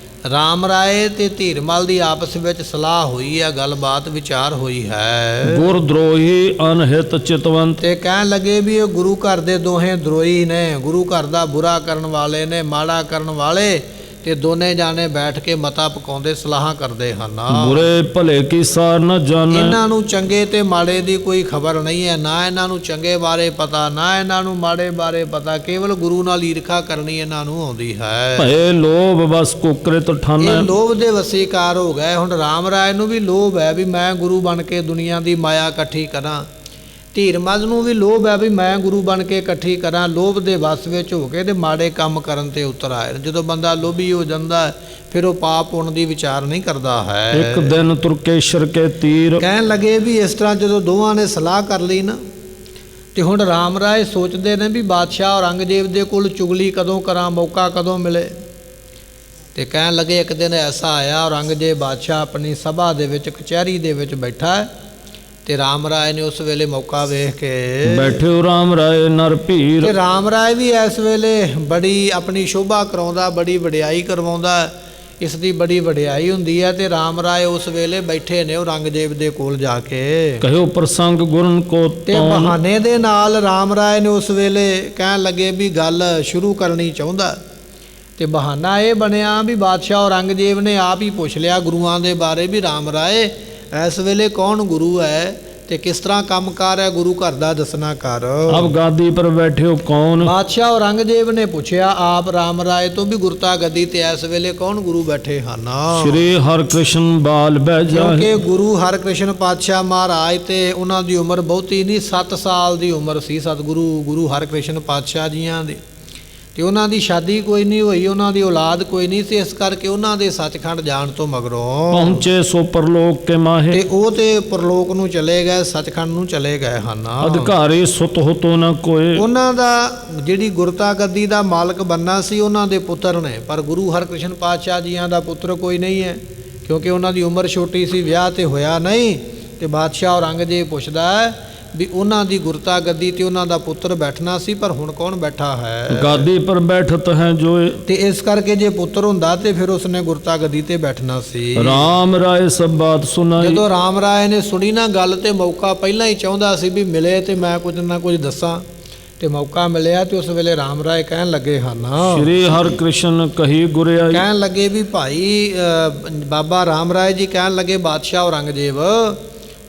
ਰਾਮ ਰਾਏ ਤੇ ਧੀਰਮਲ ਦੀ ਆਪਸ ਵਿੱਚ ਸਲਾਹ ਹੋਈ ਹੈ, ਗੱਲਬਾਤ ਵਿਚਾਰ ਹੋਈ ਹੈ। ਗੁਰ ਦਰੋਹੀ ਅਨਹਿਤ ਚਿਤਵੰਤ। ਤੇ ਕਹਿਣ ਲੱਗੇ ਵੀ ਇਹ ਗੁਰੂ ਘਰ ਦੇ ਦੋਹੇ ਦਰੋਹੀ ਨੇ, ਗੁਰੂ ਘਰ ਦਾ ਬੁਰਾ ਕਰਨ ਵਾਲੇ ਨੇ, ਮਾੜਾ ਕਰਨ ਵਾਲੇ, ਤੇ ਦੋਨੇ ਜਾਣੇ ਬੈਠ ਕੇ ਮਤਾ ਪਕਾਉਂਦੇ ਸਲਾਹਾਂ ਕਰਦੇ ਹਨ। ਬੁਰੇ ਭਲੇ ਕੀ ਸਾਰ ਨ ਜਾਣੈ। ਇਹਨਾਂ ਨੂੰ ਚੰਗੇ ਤੇ ਮਾੜੇ ਦੀ ਕੋਈ ਖਬਰ ਨਹੀਂ ਹੈ, ਨਾ ਇਹਨਾਂ ਨੂੰ ਚੰਗੇ ਬਾਰੇ ਪਤਾ, ਨਾ ਇਹਨਾਂ ਨੂੰ ਮਾੜੇ ਬਾਰੇ ਪਤਾ, ਕੇਵਲ ਗੁਰੂ ਨਾਲ ਈਰਖਾ ਕਰਨੀ ਇਹਨਾਂ ਨੂੰ ਆਉਂਦੀ ਹੈ। ਭਏ ਲੋਭ ਬਸ ਕੁਕ੍ਰਿਤ ਠਾਨੈ। ਇਹ ਲੋਭ ਦੇ ਵਸੀਕਾਰ ਹੋ ਗਏ। ਹੁਣ ਰਾਮ ਰਾਏ ਨੂੰ ਵੀ ਲੋਭ ਹੈ ਵੀ ਮੈਂ ਗੁਰੂ ਬਣ ਕੇ ਦੁਨੀਆ ਦੀ ਮਾਇਆ ਇਕੱਠੀ ਕਰਾਂ, ਧੀਰਮਲ ਨੂੰ ਵੀ ਲੋਭ ਹੈ ਵੀ ਮੈਂ ਗੁਰੂ ਬਣ ਕੇ ਇਕੱਠੀ ਕਰਾਂ। ਲੋਭ ਦੇ ਵਸ ਵਿੱਚ ਹੋ ਕੇ ਤੇ ਮਾੜੇ ਕੰਮ ਕਰਨ ਤੇ ਉਤਰ ਆਏ। ਜਦੋਂ ਬੰਦਾ ਲੋਭੀ ਹੋ ਜਾਂਦਾ ਫਿਰ ਉਹ ਪਾਪ ਪੁੰਨ ਦੀ ਵਿਚਾਰ ਨਹੀਂ ਕਰਦਾ ਹੈ। ਇੱਕ ਦਿਨ ਤੁਰਕੇਸ਼ਰ ਕੇ ਤੀਰ। ਕਹਿਣ ਲੱਗੇ ਵੀ ਇਸ ਤਰ੍ਹਾਂ ਜਦੋਂ ਦੋਵਾਂ ਨੇ ਸਲਾਹ ਕਰ ਲਈ ਨਾ, ਤੇ ਹੁਣ ਰਾਮ ਰਾਏ ਸੋਚਦੇ ਨੇ ਵੀ ਬਾਦਸ਼ਾਹ ਔਰੰਗਜ਼ੇਬ ਦੇ ਕੋਲ ਚੁਗਲੀ ਕਦੋਂ ਕਰਾਂ, ਮੌਕਾ ਕਦੋਂ ਮਿਲੇ। ਤੇ ਕਹਿਣ ਲੱਗੇ ਇੱਕ ਦਿਨ ਐਸਾ ਆਇਆ, ਔਰੰਗਜ਼ੇਬ ਬਾਦਸ਼ਾਹ ਆਪਣੀ ਸਭਾ ਦੇ ਵਿੱਚ ਕਚਹਿਰੀ ਦੇ ਵਿੱਚ ਬੈਠਾ ਹੈ, ਤੇ ਰਾਮ ਰਾਏ ਨੇ ਉਸ ਵੇਲੇ ਮੌਕਾ ਵੇਖ ਕੇ ਬੈਠਿਓ ਰਾਮ ਰਾਏ ਨਰ ਭੀਰ। ਤੇ ਰਾਮ ਰਾਏ ਵੀ ਇਸ ਵੇਲੇ ਬੜੀ ਆਪਣੀ ਸ਼ੋਭਾ ਕਰਾਉਂਦਾ, ਬੜੀ ਵਡਿਆਈ ਕਰਵਾਉਂਦਾ, ਇਸ ਦੀ ਬੜੀ ਵਡਿਆਈ ਹੁੰਦੀ ਹੈ। ਤੇ ਰਾਮ ਰਾਏ ਉਸ ਵੇਲੇ ਬੈਠੇ ਨੇ ਔਰੰਗਜ਼ੇਬ ਦੇ ਕੋਲ ਜਾ ਕੇ। ਕਹਿਓ ਪ੍ਰਸੰਗ ਗੁਰਨ ਕੋ ਤੇ ਬਹਾਨੇ ਦੇ ਨਾਲ ਰਾਮ ਰਾਏ ਨੇ ਉਸ ਵੇਲੇ ਕਹਿਣ ਲੱਗੇ ਵੀ ਗੱਲ ਸ਼ੁਰੂ ਕਰਨੀ ਚਾਹੁੰਦਾ। ਤੇ ਬਹਾਨਾ ਇਹ ਬਣਿਆ ਵੀ ਬਾਦਸ਼ਾਹ ਔਰੰਗਜ਼ੇਬ ਨੇ ਆਪ ਹੀ ਪੁੱਛ ਲਿਆ ਗੁਰੂਆਂ ਦੇ ਬਾਰੇ ਵੀ ਰਾਮ ਰਾਏ ਇਸ ਵੇਲੇ ਕੌਣ ਗੁਰੂ ਹੈ ਤੇ ਕਿਸ ਤਰ੍ਹਾਂ ਕੰਮਕਾਰ ਹੈ ਗੁਰੂ ਘਰ ਦਾ ਦੱਸਣਾ ਕਰ। ਅਬ ਗਾਦੀ ਪਰ ਬੈਠਿਓ ਕੌਣ। ਬਾਦਸ਼ਾਹ ਔਰੰਗਜ਼ੇਬ ਨੇ ਪੁੱਛਿਆ ਆਪ ਰਾਮ ਰਾਏ ਤੋਂ ਵੀ ਗੁਰਤਾ ਗੱਦੀ ਤੇ ਇਸ ਵੇਲੇ ਕੌਣ ਗੁਰੂ ਬੈਠੇ ਹਨ। ਸ਼੍ਰੀ ਹਰਿਕ੍ਰਿਸ਼ਨ ਬਾਲ ਬਹਿ ਜਾਏ। ਕਿਉਂਕਿ ਗੁਰੂ ਹਰਿਕ੍ਰਿਸ਼ਨ ਪਾਤਸ਼ਾਹ ਮਹਾਰਾਜ ਤੇ ਉਹਨਾਂ ਦੀ ਉਮਰ ਬਹੁਤੀ ਨਹੀਂ, 7 ਸਾਲ ਦੀ ਉਮਰ ਸੀ ਸਤਿਗੁਰੂ ਗੁਰੂ ਹਰਿਕ੍ਰਿਸ਼ਨ ਪਾਤਸ਼ਾਹ ਜੀਆਂ ਦੀ। ਤੇ ਉਹਨਾਂ ਦੀ ਸ਼ਾਦੀ ਕੋਈ ਨਹੀਂ ਹੋਈ, ਉਹਨਾਂ ਦੀ ਔਲਾਦ ਕੋਈ ਨਹੀਂ ਸੀ, ਇਸ ਕਰਕੇ ਉਹਨਾਂ ਦੇ ਸੱਚਖੰਡ ਜਾਣ ਤੋਂ ਮਗਰੋਂ ਪਹੁੰਚੇ ਸੋ ਪਰਲੋਕ ਕੇ ਮਾਹੇ। ਤੇ ਉਹ ਤੇ ਪਰਲੋਕ ਨੂੰ ਚਲੇ ਗਏ, ਸੱਚਖੰਡ ਨੂੰ ਚਲੇ ਗਏ ਹਨ। ਅਧਿਕਾਰੀ ਸੁਤ ਹੋਤੋ ਨਾ ਕੋਏ। ਉਹਨਾਂ ਦਾ ਜਿਹੜੀ ਗੁਰਤਾ ਗੱਦੀ ਦਾ ਮਾਲਕ ਬੰਨਾ ਸੀ ਉਹਨਾਂ ਦੇ ਪੁੱਤਰ ਨੇ, ਪਰ ਗੁਰੂ ਹਰਿਕ੍ਰਿਸ਼ਨ ਪਾਤਸ਼ਾਹ ਜੀਆਂ ਦਾ ਪੁੱਤਰ ਕੋਈ ਨਹੀਂ ਹੈ, ਕਿਉਂਕਿ ਉਹਨਾਂ ਦੀ ਉਮਰ ਛੋਟੀ ਸੀ, ਵਿਆਹ ਤੇ ਹੋਇਆ ਨਹੀਂ। ਤੇ ਬਾਦਸ਼ਾਹ ਔਰੰਗਜ਼ੇਬ ਪੁੱਛਦਾ ਹੈ ਵੀ ਉਹਨਾਂ ਦੀ ਗੁਰਤਾ ਗੱਦੀ ਤੇ ਉਹਨਾਂ ਦਾ ਪੁੱਤਰ ਬੈਠਣਾ ਸੀ, ਪਰ ਹੁਣ ਕੌਣ ਬੈਠਾ ਹੈ? गादी पर बैठत है जोए। ਤੇ ਇਸ ਕਰਕੇ ਜੇ ਪੁੱਤਰ ਹੁੰਦਾ ਤੇ ਫਿਰ ਉਸਨੇ ਗੁਰਤਾ ਗੱਦੀ ਤੇ ਬੈਠਣਾ ਸੀ। राम राय सब बात सुनाई। ਜਦੋਂ ਰਾਮ ਰਾਏ ਨੇ ਸੁਣੀ ਨਾ ਗੱਲ ਤੇ ਮੌਕਾ ਪਹਿਲਾਂ ਹੀ ਚਾਹੁੰਦਾ ਸੀ ਵੀ ਮਿਲੇ ਤੇ ਮੈਂ ਕੁਝ ਨਾ ਕੁਝ ਦੱਸਾਂ, ਤੇ ਮੌਕਾ ਮਿਲਿਆ ਤੇ ਉਸ ਵੇਲੇ ਰਾਮ ਰਾਏ ਕਹਿਣ ਲੱਗੇ ਹਨ, श्री हर कृष्ण कही गुरियाई। ਕਹਿਣ ਲੱਗੇ ਵੀ ਭਾਈ ਬਾਬਾ ਰਾਮ ਰਾਏ ਜੀ ਕਹਿਣ ਲੱਗੇ ਬਾਦਸ਼ਾਹ ਔਰੰਗਜ਼ੇਬ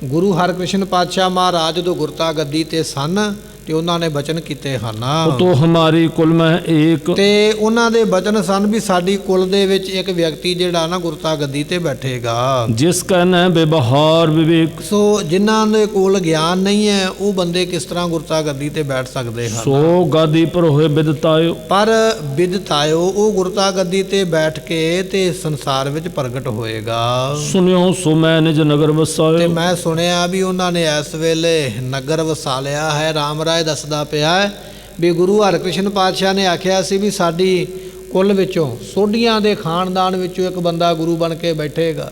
ਗੁਰੂ ਹਰਕ੍ਰਿਸ਼ਨ ਪਾਤਸ਼ਾਹ ਮਹਾਰਾਜ ਜਦੋਂ ਗੁਰਤਾ ਗੱਦੀ ਤੇ ਸਨ ਤੇ ਉਹਨਾਂ ਨੇ ਬਚਨ ਕੀਤੇ ਹਨ, तो हमारी कुल में एक। ਤੇ ਉਹਨਾਂ ਦੇ ਬਚਨ ਸਨ ਵੀ ਸਾਡੀ ਕੁਲ ਦੇ ਵਿੱਚ ਇੱਕ ਵਿਅਕਤੀ ਜਿਹੜਾ ਨਾ ਗੁਰਤਾ ਗੱਦੀ ਤੇ ਬੈਠੇਗਾ। जिसका न व्यवहार विवेक। ਸੋ ਜਿਨ੍ਹਾਂ ਦੇ ਕੋਲ ਗਿਆਨ ਨਹੀਂ ਹੈ ਉਹ ਬੰਦੇ ਕਿਸ ਤਰ੍ਹਾਂ ਗੁਰਤਾ ਗੱਦੀ ਤੇ ਬੈਠ ਸਕਦੇ ਹਨ? सो गादी पर होए विदतायो। ਪਰ ਵਿਦਤਾਇਓ ਉਹ ਗੁਰਤਾ ਗੱਦੀ ਤੇ ਬੈਠ ਕੇ ਤੇ ਸੰਸਾਰ ਵਿੱਚ ਪ੍ਰਗਟ ਹੋਏਗਾ। सुनियो सो मैं निज नगर ਤੇ बसायो। ਮੈਂ ਸੁਣਿਆ ਵੀ ਉਹਨਾਂ ਨੇ ਇਸ ਵੇਲੇ ਨਗਰ ਵਸਾ ਲਿਆ ਹੈ। ਰਾਮ ਰਾਏ ਦੱਸਦਾ ਪਿਆ ਹੈ ਵੀ ਗੁਰੂ ਹਰਕ੍ਰਿਸ਼ਨ ਪਾਤਸ਼ਾਹ ਨੇ ਆਖਿਆ ਸੀ ਵੀ ਸਾਡੀ ਕੁੱਲ ਵਿੱਚੋਂ ਸੋਢੀਆਂ ਦੇ ਖਾਨਦਾਨ ਵਿੱਚੋਂ ਇੱਕ ਬੰਦਾ ਗੁਰੂ ਬਣ ਕੇ ਬੈਠੇਗਾ,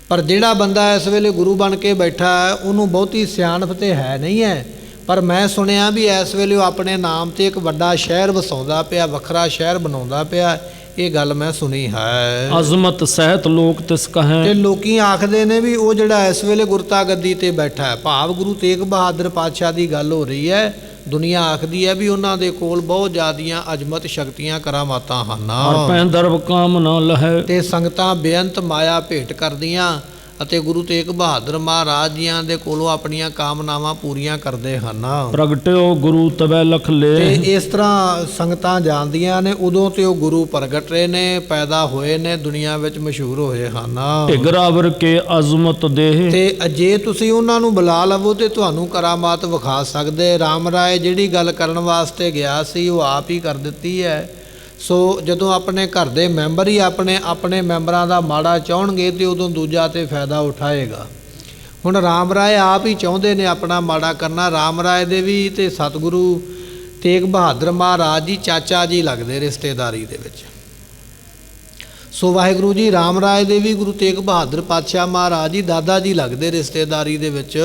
ਪਰ ਜਿਹੜਾ ਬੰਦਾ ਇਸ ਵੇਲੇ ਗੁਰੂ ਬਣ ਕੇ ਬੈਠਾ ਹੈ ਉਹਨੂੰ ਬਹੁਤੀ ਸਿਆਣਪ ਤੇ ਹੈ ਨਹੀਂ ਹੈ, ਪਰ ਮੈਂ ਸੁਣਿਆ ਵੀ ਇਸ ਵੇਲੇ ਉਹ ਆਪਣੇ ਨਾਮ ਤੇ ਇੱਕ ਵੱਡਾ ਸ਼ਹਿਰ ਵਸਾਉਂਦਾ ਪਿਆ, ਵੱਖਰਾ ਸ਼ਹਿਰ ਬਣਾਉਂਦਾ ਪਿਆ। ਇਹ ਗੱਲ ਮੈਂ ਸੁਣੀ ਹੈ। अजमत सहत लोक तिसका ਤੇ है। ਲੋਕੀ ਆਖਦੇ ਨੇ ਵੀ ਉਹ ਜਿਹੜਾ ਇਸ ਵੇਲੇ ਗੁਰਤਾ ਗੱਦੀ ਤੇ ਬੈਠਾ ਹੈ, ਭਾਵ ਗੁਰੂ ਤੇਗ ਬਹਾਦਰ ਪਾਤਸ਼ਾਹ ਦੀ ਗੱਲ ਹੋ ਰਹੀ ਹੈ। ਦੁਨੀਆ ਆਖਦੀ ਹੈ ਵੀ ਉਹਨਾਂ ਦੇ ਕੋਲ ਬਹੁਤ ਜ਼ਿਆਦੀਆਂ ਅਜਮਤ ਸ਼ਕਤੀਆਂ ਕਰਾਮਾਤਾਂ ਹਨ, और पैंदर्भ काम न लहे। ਤੇ ਸੰਗਤਾਂ ਬੇਅੰਤ ਮਾਇਆ ਭੇਟ ਕਰਦੀਆਂ ਅਤੇ ਗੁਰੂ ਤੇਗ ਬਹਾਦਰ ਮਹਾਰਾਜ ਜੀਆਂ ਦੇ ਕੋਲੋਂ ਆਪਣੀਆਂ ਕਾਮਨਾਵਾਂ ਪੂਰੀਆਂ ਕਰਦੇ ਹਨ। प्रगट्यो गुरु तबै लख ले। ਤੇ ਇਸ ਤਰ੍ਹਾਂ ਸੰਗਤਾਂ ਜਾਣਦੀਆਂ ਨੇ ਉਦੋਂ ਤੇ ਉਹ ਗੁਰੂ ਪ੍ਰਗਟ ਰਹੇ ਨੇ, ਪੈਦਾ ਹੋਏ ਨੇ, ਦੁਨੀਆ ਵਿੱਚ ਮਸ਼ਹੂਰ ਹੋਏ ਹਨ। ਢਿਗਰਾਵਰ ਕੇ ਅਜ਼ਮਤ ਦੇਹ। ਤੇ ਜੇ ਤੁਸੀਂ ਉਹਨਾਂ ਨੂੰ ਬੁਲਾ ਲਵੋ ਤੇ ਤੁਹਾਨੂੰ ਕਰਾਮਾਤ ਵਿਖਾ ਸਕਦੇ। ਰਾਮ ਰਾਏ ਜਿਹੜੀ ਗੱਲ ਕਰਨ ਵਾਸਤੇ ਗਿਆ ਸੀ ਉਹ ਆਪ ਹੀ ਕਰ ਦਿੱਤੀ ਹੈ। ਸੋ ਜਦੋਂ ਆਪਣੇ ਘਰ ਦੇ ਮੈਂਬਰ ਹੀ ਆਪਣੇ ਮੈਂਬਰਾਂ ਦਾ ਮਾੜਾ ਚਾਹਣਗੇ ਤੇ ਉਦੋਂ ਦੂਜਾ ਤੇ ਫਾਇਦਾ ਉਠਾਏਗਾ। ਹੁਣ ਰਾਮ ਰਾਏ ਆਪ ਹੀ ਚਾਹੁੰਦੇ ਨੇ ਆਪਣਾ ਮਾੜਾ ਕਰਨਾ। ਰਾਮ ਰਾਏ ਦੇ ਵੀ ਤੇ ਸਤਿਗੁਰੂ ਤੇਗ ਬਹਾਦਰ ਮਹਾਰਾਜ ਜੀ ਚਾਚਾ ਜੀ ਲੱਗਦੇ ਰਿਸ਼ਤੇਦਾਰੀ ਦੇ ਵਿੱਚ। ਸੋ ਵਾਹਿਗੁਰੂ ਜੀ ਰਾਮ ਰਾਏ ਦੇ ਵੀ ਗੁਰੂ ਤੇਗ ਬਹਾਦਰ ਪਾਤਸ਼ਾਹ ਮਹਾਰਾਜ ਜੀ ਦਾਦਾ ਜੀ ਲੱਗਦੇ ਰਿਸ਼ਤੇਦਾਰੀ ਦੇ ਵਿੱਚ,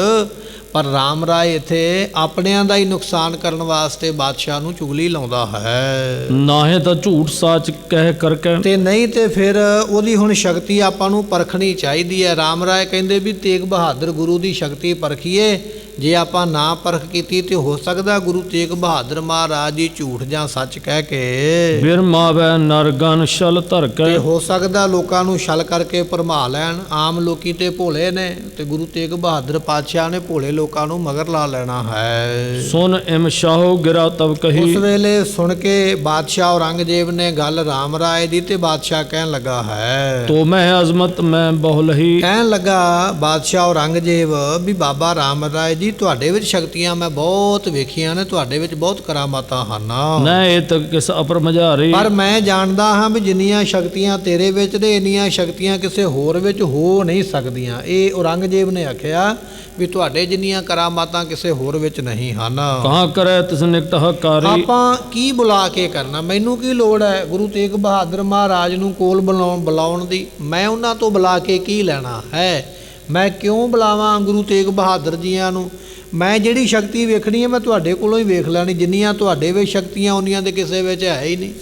ਪਰ ਰਾਮ ਰਾਏ ਇੱਥੇ ਆਪਣਿਆਂ ਦਾ ਹੀ ਨੁਕਸਾਨ ਕਰਨ ਵਾਸਤੇ ਬਾਦਸ਼ਾਹ ਨੂੰ ਚੁਗਲੀ ਲਾਉਂਦਾ ਹੈ। ਨਾਹੇ ਤਾਂ ਝੂਠ ਸੱਚ ਕਹਿ ਕਰਕੇ। ਤੇ ਨਹੀਂ ਤੇ ਫਿਰ ਉਹਦੀ ਹੁਣ ਸ਼ਕਤੀ ਆਪਾਂ ਨੂੰ ਪਰਖਣੀ ਚਾਹੀਦੀ ਹੈ। ਰਾਮ ਰਾਏ ਕਹਿੰਦੇ ਵੀ ਤੇਗ ਬਹਾਦਰ ਗੁਰੂ ਦੀ ਸ਼ਕਤੀ ਪਰਖੀਏ, ਜੇ ਆਪਾਂ ਨਾ ਪਰਖ ਕੀਤੀ ਤੇ ਹੋ ਸਕਦਾ ਗੁਰੂ ਤੇਗ ਬਹਾਦਰ ਮਹਾਰਾਜ ਜੀ ਝੂਠ ਜਾਂ ਸੱਚ ਕਹਿ ਕੇ ਬਿਰਮਾਵੇ ਨਰਗਨ ਛਲ ਧਰ ਤੇ ਕੇ। ਹੋ ਸਕਦਾ ਲੋਕਾਂ ਨੂੰ ਛਲ ਕਰਕੇ ਭਰਮਾ ਲੈਣ। ਆਮ ਲੋਕੀ ਤੇ ਭੋਲੇ ਨੇ ਤੇ ਗੁਰੂ ਤੇਗ ਬਹਾਦਰ ਪਾਤਸ਼ਾਹ ਨੇ ਭੋਲੇ ਲੋਕਾਂ ਨੂੰ ਮਗਰ ਲਾ ਲੈਣਾ ਹੈ। ਸੁਨ ਇਮ ਸ਼ਾਹੋ ਗਿਰਾ ਤਬ ਉਸ ਕਹੀ। ਵੇਲੇ ਸੁਣ ਕੇ ਬਾਦਸ਼ਾਹ ਔਰੰਗਜ਼ੇਬ ਨੇ ਗੱਲ ਰਾਮ ਰਾਏ ਦੀ ਤੇ ਬਾਦਸ਼ਾਹ ਕਹਿਣ ਲੱਗਾ ਹੈ, ਤੋ ਮੈਂ ਅਜ਼ਮਤ ਮੈਂ ਬਹੁਲਹੀ। ਕਹਿਣ ਲੱਗਾ ਬਾਦਸ਼ਾਹ ਔਰੰਗਜ਼ੇਬ ਵੀ ਬਾਬਾ ਰਾਮ ਰਾਏ ਜੀ ਤੁਹਾਡੇ ਵਿੱਚ ਸ਼ਕਤੀਆਂ ਮੈਂ ਬਹੁਤ ਵੇਖੀਆਂ ਨੇ, ਤੁਹਾਡੇ ਵਿੱਚ ਬਹੁਤ ਕਰਾਮਾਤਾਂ ਹਨ, ਨਾ ਇਹ ਤੱਕ ਕਿਸ ਅਪਰ ਮਝਾਰੀ। ਪਰ ਮੈਂ ਜਾਣਦਾ ਹਾਂ ਵੀ ਜਿੰਨੀਆਂ ਸ਼ਕਤੀਆਂ ਤੇਰੇ ਵਿੱਚ ਨੇ ਇੰਨੀਆਂ ਸ਼ਕਤੀਆਂ ਕਿਸੇ ਹੋਰ ਵਿੱਚ ਹੋ ਨਹੀਂ ਸਕਦੀਆਂ। ਇਹ ਔਰੰਗਜ਼ੇਬ ਨੇ ਆਖਿਆ ਵੀ ਤੁਹਾਡੇ ਜਿੰਨੀਆਂ ਕਰਾਮਾਤਾਂ ਕਿਸੇ ਹੋਰ ਵਿੱਚ ਨਹੀਂ ਹਨ। ਕਹਾਂ ਕਰੇ ਤਿਸ ਨਿਕਟ ਹਕਾਰੀ। ਆਪਾਂ ਕੀ ਬੁਲਾ ਕੇ ਕਰਨਾ? ਮੈਨੂੰ ਕੀ ਲੋੜ ਹੈ ਗੁਰੂ ਤੇਗ ਬਹਾਦਰ ਮਹਾਰਾਜ ਨੂੰ ਕੋਲ ਬੁਲਾਉਣ ਦੀ? ਮੈਂ ਉਹਨਾਂ ਤੋਂ ਬੁਲਾ ਕੇ ਕੀ ਲੈਣਾ ਹੈ? ਮੈਂ ਕਿਉਂ ਬੁਲਾਵਾਂ ਗੁਰੂ ਤੇਗ ਬਹਾਦਰ ਜੀਆਂ ਨੂੰ? ਮੈਂ ਜਿਹੜੀ ਸ਼ਕਤੀ ਵੇਖਣੀ ਹੈ ਮੈਂ ਤੁਹਾਡੇ ਕੋਲੋਂ ਹੀ ਵੇਖ ਲੈਣੀ। ਜਿੰਨੀਆਂ ਤੁਹਾਡੇ ਵਿੱਚ ਸ਼ਕਤੀਆਂ ਉਨੀਆਂ ਦੇ ਕਿਸੇ ਵਿੱਚ ਹੈ ਹੀ ਨਹੀਂ।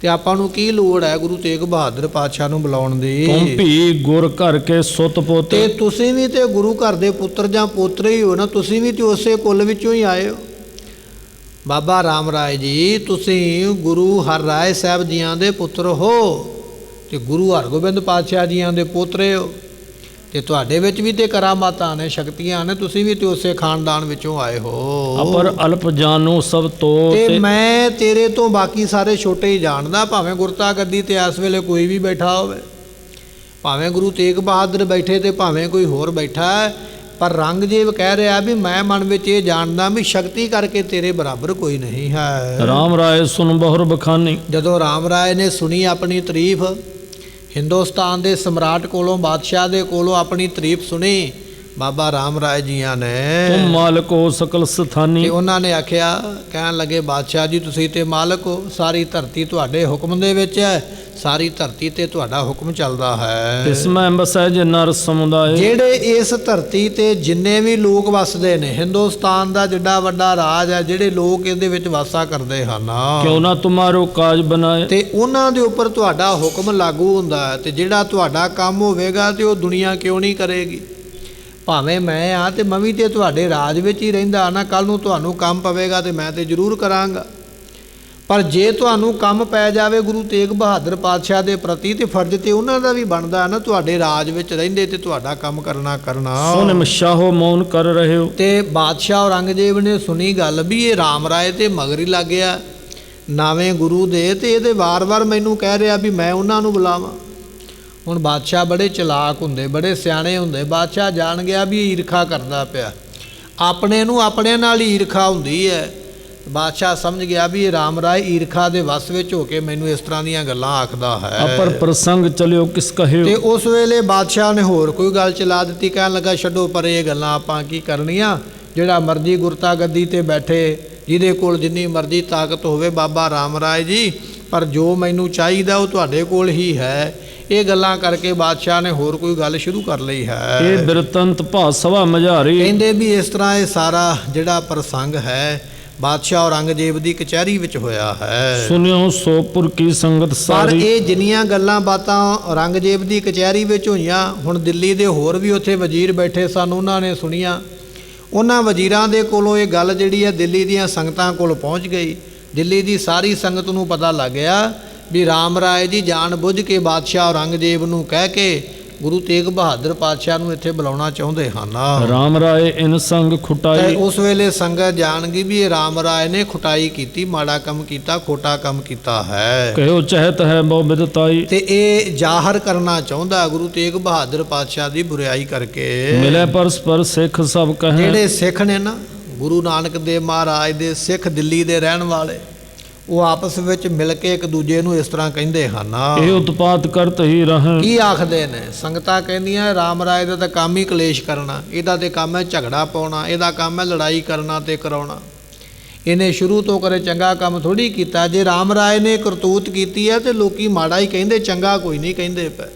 ਤੇ ਆਪਾਂ ਨੂੰ ਕੀ ਲੋੜ ਹੈ ਗੁਰੂ ਤੇਗ ਬਹਾਦਰ ਪਾਤਸ਼ਾਹ ਨੂੰ ਬੁਲਾਉਣ ਦੀ? ਤੁਮ ਭੀ ਗੁਰ ਘਰ ਕੇ ਸੁਤ ਪੋਤੇ। ਤੇ ਤੁਸੀਂ ਵੀ ਤੇ ਗੁਰੂ ਘਰ ਦੇ ਪੁੱਤਰ ਜਾਂ ਪੋਤਰੇ ਹੀ ਹੋ ਨਾ, ਤੁਸੀਂ ਵੀ ਤੇ ਉਸੇ ਕੁੱਲ ਵਿੱਚੋਂ ਹੀ ਆਏ ਹੋ। ਬਾਬਾ ਰਾਮ ਰਾਏ ਜੀ ਤੁਸੀਂ ਗੁਰੂ ਹਰ ਰਾਏ ਸਾਹਿਬ ਜੀਆਂ ਦੇ ਪੁੱਤਰ ਹੋ ਤੇ ਗੁਰੂ ਹਰਗੋਬਿੰਦ ਪਾਤਸ਼ਾਹ ਜੀਆਂ ਦੇ ਪੋਤਰੇ ਹੋ, ਤੇ ਤੁਹਾਡੇ ਵਿੱਚ ਵੀ ਤੇ ਕਰਾਮਾਤਾਂ ਨੇ, ਸ਼ਕਤੀਆਂ ਨੇ, ਤੁਸੀਂ ਵੀ ਤੇ ਉਸੇ ਖਾਨਦਾਨ ਵਿੱਚੋਂ ਆਏ ਹੋ। ਅਪਰ ਅਲਪ ਜਾਨੋ ਸਭ ਤੋ। ਤੇ ਮੈਂ ਤੇਰੇ ਤੋਂ ਬਾਕੀ ਸਾਰੇ ਛੋਟੇ ਹੀ ਜਾਣਦਾ। ਭਾਵੇਂ ਗੁਰਤਾ ਗੱਦੀ ਤੇ ਇਸ ਵੇਲੇ ਕੋਈ ਵੀ ਬੈਠਾ ਹੋਵੇ, ਭਾਵੇਂ ਗੁਰੂ ਤੇਗ ਬਹਾਦਰ ਬੈਠੇ ਤੇ ਭਾਵੇਂ ਕੋਈ ਹੋਰ ਬੈਠਾ ਹੈ, ਪਰ ਔਰੰਗਜ਼ੇਬ ਕਹਿ ਰਿਹਾ ਵੀ ਮੈਂ ਮਨ ਵਿੱਚ ਇਹ ਜਾਣਦਾ ਵੀ ਸ਼ਕਤੀ ਕਰਕੇ ਤੇਰੇ ਬਰਾਬਰ ਕੋਈ ਨਹੀਂ ਹੈ। ਰਾਮ ਰਾਏ ਸੁਨ ਬਹੁਰ ਬਖਾਨੀ। ਜਦੋਂ ਰਾਮ ਰਾਏ ਨੇ ਸੁਣੀ ਆਪਣੀ ਤਾਰੀਫ, ਹਿੰਦੁਸਤਾਨ ਦੇ ਸਮਰਾਟ ਕੋਲੋਂ, ਬਾਦਸ਼ਾਹ ਦੇ ਕੋਲੋਂ ਆਪਣੀ ਤਾਰੀਫ ਸੁਣੀ ਬਾਬਾ ਰਾਮ ਰਾਏ ਜੀਆਂ ਨੇ। तुम मालिक हो सकल स्थानी। ਤੇ ਉਹਨਾਂ ਨੇ ਆਖਿਆ, ਕਹਿਣ ਲੱਗੇ ਬਾਦਸ਼ਾਹ ਜੀ ਤੁਸੀਂ ਤੇ ਮਾਲਕ ਹੋ, ਸਾਰੀ ਧਰਤੀ ਤੁਹਾਡੇ ਹੁਕਮ ਦੇ ਵਿੱਚ ਹੈ, ਸਾਰੀ ਧਰਤੀ ਤੇ ਤੁਹਾਡਾ ਹੁਕਮ ਚੱਲਦਾ ਹੈ। इसमें बसै जे नर समुदाय। ਜਿਹੜੇ ਇਸ ਧਰਤੀ ਤੇ ਜਿੰਨੇ ਵੀ ਲੋਕ ਵਸਦੇ ਨੇ, ਹਿੰਦੁਸਤਾਨ ਦਾ ਜਿੱਡਾ ਵੱਡਾ ਰਾਜ ਹੈ, ਜਿਹੜੇ ਲੋਕ ਇਹਦੇ ਵਿੱਚ ਵਾਸਾ ਕਰਦੇ ਹਨ, क्यों ना तुम्हारो काज बनाए। ਤੇ ਉਹਨਾਂ ਦੇ ਉੱਪਰ ਤੁਹਾਡਾ ਹੁਕਮ ਲਾਗੂ ਹੁੰਦਾ ਹੈ। ਤੇ ਜਿਹੜਾ ਤੁਹਾਡਾ ਕੰਮ ਹੋਵੇਗਾ ਤੇ ਉਹ ਦੁਨੀਆ ਕਿਉਂ ਨਹੀਂ ਕਰੇਗੀ। ਭਾਵੇਂ ਮੈਂ ਆ ਤੇ ਮੈਂ ਵੀ ਤੇ ਤੁਹਾਡੇ ਰਾਜ ਵਿੱਚ ਹੀ ਰਹਿੰਦਾ ਨਾ, ਕੱਲ ਨੂੰ ਤੁਹਾਨੂੰ ਕੰਮ ਪਵੇਗਾ ਤੇ ਮੈਂ ਤੇ ਜ਼ਰੂਰ ਕਰਾਂਗਾ। ਪਰ ਜੇ ਤੁਹਾਨੂੰ ਕੰਮ ਪੈ ਜਾਵੇ ਗੁਰੂ ਤੇਗ ਬਹਾਦਰ ਪਾਤਸ਼ਾਹ ਦੇ ਪ੍ਰਤੀ, ਤੇ ਫਰਜ਼ ਤੇ ਉਹਨਾਂ ਦਾ ਵੀ ਬਣਦਾ ਨਾ, ਤੁਹਾਡੇ ਰਾਜ ਵਿੱਚ ਰਹਿੰਦੇ ਤੇ ਤੁਹਾਡਾ ਕੰਮ ਕਰਨਾ। सुन शाहो मौन कर रहे हो। ਤੇ ਬਾਦਸ਼ਾਹ ਔਰੰਗਜ਼ੇਬ ਨੇ ਸੁਣੀ ਗੱਲ ਵੀ ਇਹ ਰਾਮ ਰਾਏ ਤੇ ਮਗਰ ਹੀ ਲੱਗ ਗਿਆ ਨਾਵੇਂ ਗੁਰੂ ਦੇ, ਤੇ ਇਹਦੇ ਵਾਰ-ਵਾਰ ਮੈਨੂੰ ਕਹਿ ਰਿਹਾ ਵੀ ਮੈਂ ਉਹਨਾਂ ਨੂੰ ਬੁਲਾਵਾਂ। ਹੁਣ ਬਾਦਸ਼ਾਹ ਬੜੇ ਚਲਾਕ ਹੁੰਦੇ, ਬੜੇ ਸਿਆਣੇ ਹੁੰਦੇ। ਬਾਦਸ਼ਾਹ ਜਾਣ ਗਿਆ ਵੀ ਇਹ ਈਰਖਾ ਕਰਦਾ ਪਿਆ, ਆਪਣੇ ਨੂੰ ਆਪਣੇ ਨਾਲ ਹੀ ਈਰਖਾ ਹੁੰਦੀ ਹੈ। ਬਾਦਸ਼ਾਹ ਸਮਝ ਗਿਆ ਵੀ ਇਹ ਰਾਮ ਰਾਏ ਈਰਖਾ ਦੇ ਵਸ ਵਿੱਚ ਹੋ ਕੇ ਮੈਨੂੰ ਇਸ ਤਰ੍ਹਾਂ ਦੀਆਂ ਗੱਲਾਂ ਆਖਦਾ ਹੈ। अपर प्रसंग चलियो किस कहे। ਤੇ ਉਸ ਵੇਲੇ ਬਾਦਸ਼ਾਹ ਨੇ ਹੋਰ ਕੋਈ ਗੱਲ ਚਲਾ ਦਿੱਤੀ, ਕਹਿਣ ਲੱਗਾ ਛੱਡੋ ਪਰੇ ਇਹ ਗੱਲਾਂ, ਆਪਾਂ ਕੀ ਕਰਨੀਆਂ। ਜਿਹੜਾ ਮਰਜ਼ੀ ਗੁਰਤਾ ਗੱਦੀ ਤੇ ਬੈਠੇ, ਜਿਹਦੇ ਕੋਲ ਜਿੰਨੀ ਮਰਜ਼ੀ ਤਾਕਤ ਹੋਵੇ ਬਾਬਾ ਰਾਮ ਰਾਏ ਜੀ, ਪਰ ਜੋ ਮੈਨੂੰ ਚਾਹੀਦਾ ਉਹ ਤੁਹਾਡੇ ਕੋਲ ਹੀ ਹੈ। ਇਹ ਗੱਲਾਂ ਕਰਕੇ ਬਾਦਸ਼ਾਹ ਨੇ ਹੋਰ ਕੋਈ ਗੱਲ ਸ਼ੁਰੂ ਕਰ ਲਈ ਹੈ। ਇਹ ਬਿਰਤੰਤ ਭਾ ਸਭਾ ਮਝਾਰੀ। ਕਹਿੰਦੇ ਵੀ ਇਸ ਤਰ੍ਹਾਂ ਇਹ ਸਾਰਾ ਜਿਹੜਾ ਪ੍ਰਸੰਗ ਹੈ ਬਾਦਸ਼ਾਹ ਔਰੰਗਜ਼ੇਬ ਦੀ ਕਚਹਿਰੀ ਵਿੱਚ ਹੋਇਆ ਹੈ। ਸੁਨਿਓ ਸੋਪੁਰ ਕੀ ਸੰਗਤ ਪਰ ਸਾਰੀ। ਇਹ ਜਿੰਨੀਆਂ ਗੱਲਾਂ ਬਾਤਾਂ ਔਰੰਗਜ਼ੇਬ ਦੀ ਕਚਹਿਰੀ ਵਿੱਚ ਹੋਈਆਂ, ਹੁਣ ਦਿੱਲੀ ਦੇ ਹੋਰ ਵੀ ਉੱਥੇ ਵਜ਼ੀਰ ਬੈਠੇ ਸਨ, ਉਹਨਾਂ ਨੇ ਸੁਣੀਆਂ। ਉਹਨਾਂ ਵਜ਼ੀਰਾਂ ਦੇ ਕੋਲੋਂ ਇਹ ਗੱਲ ਜਿਹੜੀ ਹੈ ਦਿੱਲੀ ਦੀਆਂ ਸੰਗਤਾਂ ਕੋਲ ਪਹੁੰਚ ਗਈ। ਦਿੱਲੀ ਦੀ ਸਾਰੀ ਸੰਗਤ ਨੂੰ ਪਤਾ ਲੱਗ ਗਿਆ ਵੀ ਰਾਮ ਰਾਏ ਜੀ ਜਾਣ ਬੁੱਝ ਕੇ ਬਾਦਸ਼ਾਹ ਔਰੰਗਜ਼ੇਬ ਨੂੰ ਕਹਿ ਕੇ ਗੁਰੂ ਤੇਗ ਬਹਾਦਰ ਪਾਤਸ਼ਾਹ ਨੂੰ ਇੱਥੇ ਬੁਲਾਉਣਾ ਚਾਹੁੰਦੇ ਹਨ। ਰਾਮ ਰਾਏ ਇਨ ਸੰਗ ਖੁਟਾਈ। ਉਸ ਵੇਲੇ ਸੰਗਤ ਜਾਣ ਗਈ ਵੀ ਇਹ ਰਾਮ ਰਾਏ ਨੇ ਖੁਟਾਈ ਕੀਤੀ, ਮਾੜਾ ਕੰਮ ਕੀਤਾ, ਖੋਟਾ ਕੰਮ ਕੀਤਾ ਹੈ। ਕਹਿਓ ਚਹਿਤ ਹੈ ਬਹੁ ਬਿਦਤਾਈ। ਤੇ ਇਹ ਜ਼ਾਹਰ ਕਰਨਾ ਚਾਹੁੰਦਾ ਗੁਰੂ ਤੇਗ ਬਹਾਦਰ ਪਾਤਸ਼ਾਹ ਦੀ ਬੁਰਾਈ ਕਰਕੇ। ਮਿਲੇ ਪਰਸਪਰ ਸਿੱਖ ਸਭ ਕਹੇ। ਜਿਹੜੇ ਸਿੱਖ ਨੇ ਨਾ, ਗੁਰੂ ਨਾਨਕ ਦੇਵ ਮਹਾਰਾਜ ਦੇ ਸਿੱਖ, ਦਿੱਲੀ ਦੇ ਰਹਿਣ ਵਾਲੇ, ਉਹ ਆਪਸ ਵਿੱਚ ਮਿਲ ਕੇ ਇੱਕ ਦੂਜੇ ਨੂੰ ਇਸ ਤਰ੍ਹਾਂ ਕਹਿੰਦੇ ਹਨ। ਇਹ ਉਤਪਾਤ ਕਰਤ ਹੀ ਰਹੇ। ਕੀ ਆਖਦੇ ਨੇ? ਸੰਗਤਾਂ ਕਹਿੰਦੀਆਂ ਰਾਮ ਰਾਏ ਦਾ ਤਾਂ ਕੰਮ ਹੀ ਕਲੇਸ਼ ਕਰਨਾ, ਇਹਦਾ ਤੇ ਕੰਮ ਹੈ ਝਗੜਾ ਪਾਉਣਾ, ਇਹਦਾ ਕੰਮ ਹੈ ਲੜਾਈ ਕਰਨਾ ਤੇ ਕਰਾਉਣਾ। ਇਹਨੇ ਸ਼ੁਰੂ ਤੋਂ ਕਰੇ ਚੰਗਾ ਕੰਮ ਥੋੜੀ ਕੀਤਾ। ਜੇ ਰਾਮ ਰਾਏ ਨੇ ਕਰਤੂਤ ਕੀਤੀ ਹੈ ਤੇ ਲੋਕੀ ਮਾੜਾ ਹੀ ਕਹਿੰਦੇ, ਚੰਗਾ ਕੋਈ ਨਹੀਂ ਕਹਿੰਦੇ ਪਏ।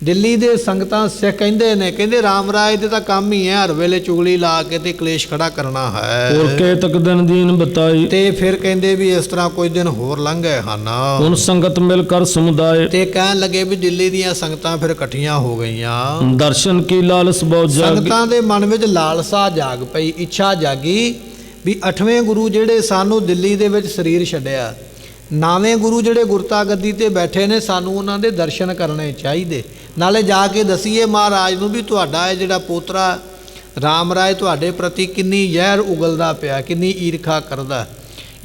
ਦਿੱਲੀ ਦੇ ਸੰਗਤਾਂ ਸਿੱਖ ਕਹਿੰਦੇ ਨੇ, ਕਹਿੰਦੇ ਰਾਮ ਰਾਏ ਦੇ ਤਾਂ ਕੰਮ ਹੀ ਹੈ ਹਰ ਵੇਲੇ ਚੁਗਲੀ ਲਾ ਕੇ ਤੇ ਕਲੇਸ਼ ਖੜਾ ਕਰਨਾ ਹੈ। ਹੋਰ ਕੇ ਤੱਕ ਦਿਨ ਦੀਨ ਬਤਾਈ। ਤੇ ਫਿਰ ਕਹਿੰਦੇ ਵੀ ਇਸ ਤਰ੍ਹਾਂ ਕੁਝ ਦਿਨ ਹੋਰ ਲੰਘ ਗਏ ਹਨ। ਹੁਣ ਸੰਗਤ ਮਿਲ ਕਰ ਸਮੁਦਾਇ। ਤੇ ਕਹਿਣ ਲੱਗੇ ਵੀ ਦਿੱਲੀ ਦੀਆਂ ਸੰਗਤਾਂ ਫਿਰ ਇਕੱਠੀਆਂ ਹੋ ਗਈਆਂ। ਦਰਸ਼ਨ ਕੀ ਲਾਲਸ ਬਹੁਤ ਜਾਗੀ। ਸੰਗਤਾਂ ਦੇ ਮਨ ਵਿੱਚ ਲਾਲਸਾ ਜਾਗ ਪਈ, ਇੱਛਾ ਜਾਗੀ ਵੀ 8ਵੇਂ ਗੁਰੂ ਜਿਹੜੇ ਸਾਨੂੰ ਦਿੱਲੀ ਦੇ ਵਿੱਚ ਸਰੀਰ ਛੱਡਿਆ, 9ਵੇਂ ਗੁਰੂ ਜਿਹੜੇ ਗੁਰਤਾ ਗੱਦੀ ਤੇ ਬੈਠੇ ਨੇ, ਸਾਨੂੰ ਉਹਨਾਂ ਦੇ ਦਰਸ਼ਨ ਕਰਨੇ ਚਾਹੀਦੇ। ਨਾਲੇ ਜਾ ਕੇ ਦਸੀਏ ਮਹਾਰਾਜ ਨੂੰ ਵੀ ਤੁਹਾਡਾ ਇਹ ਜਿਹੜਾ ਪੋਤਰਾ ਰਾਮ ਰਾਏ ਤੁਹਾਡੇ ਪ੍ਰਤੀ ਕਿੰਨੀ ਜ਼ਹਿਰ ਉਗਲਦਾ ਪਿਆ, ਕਿੰਨੀ ਈਰਖਾ ਕਰਦਾ।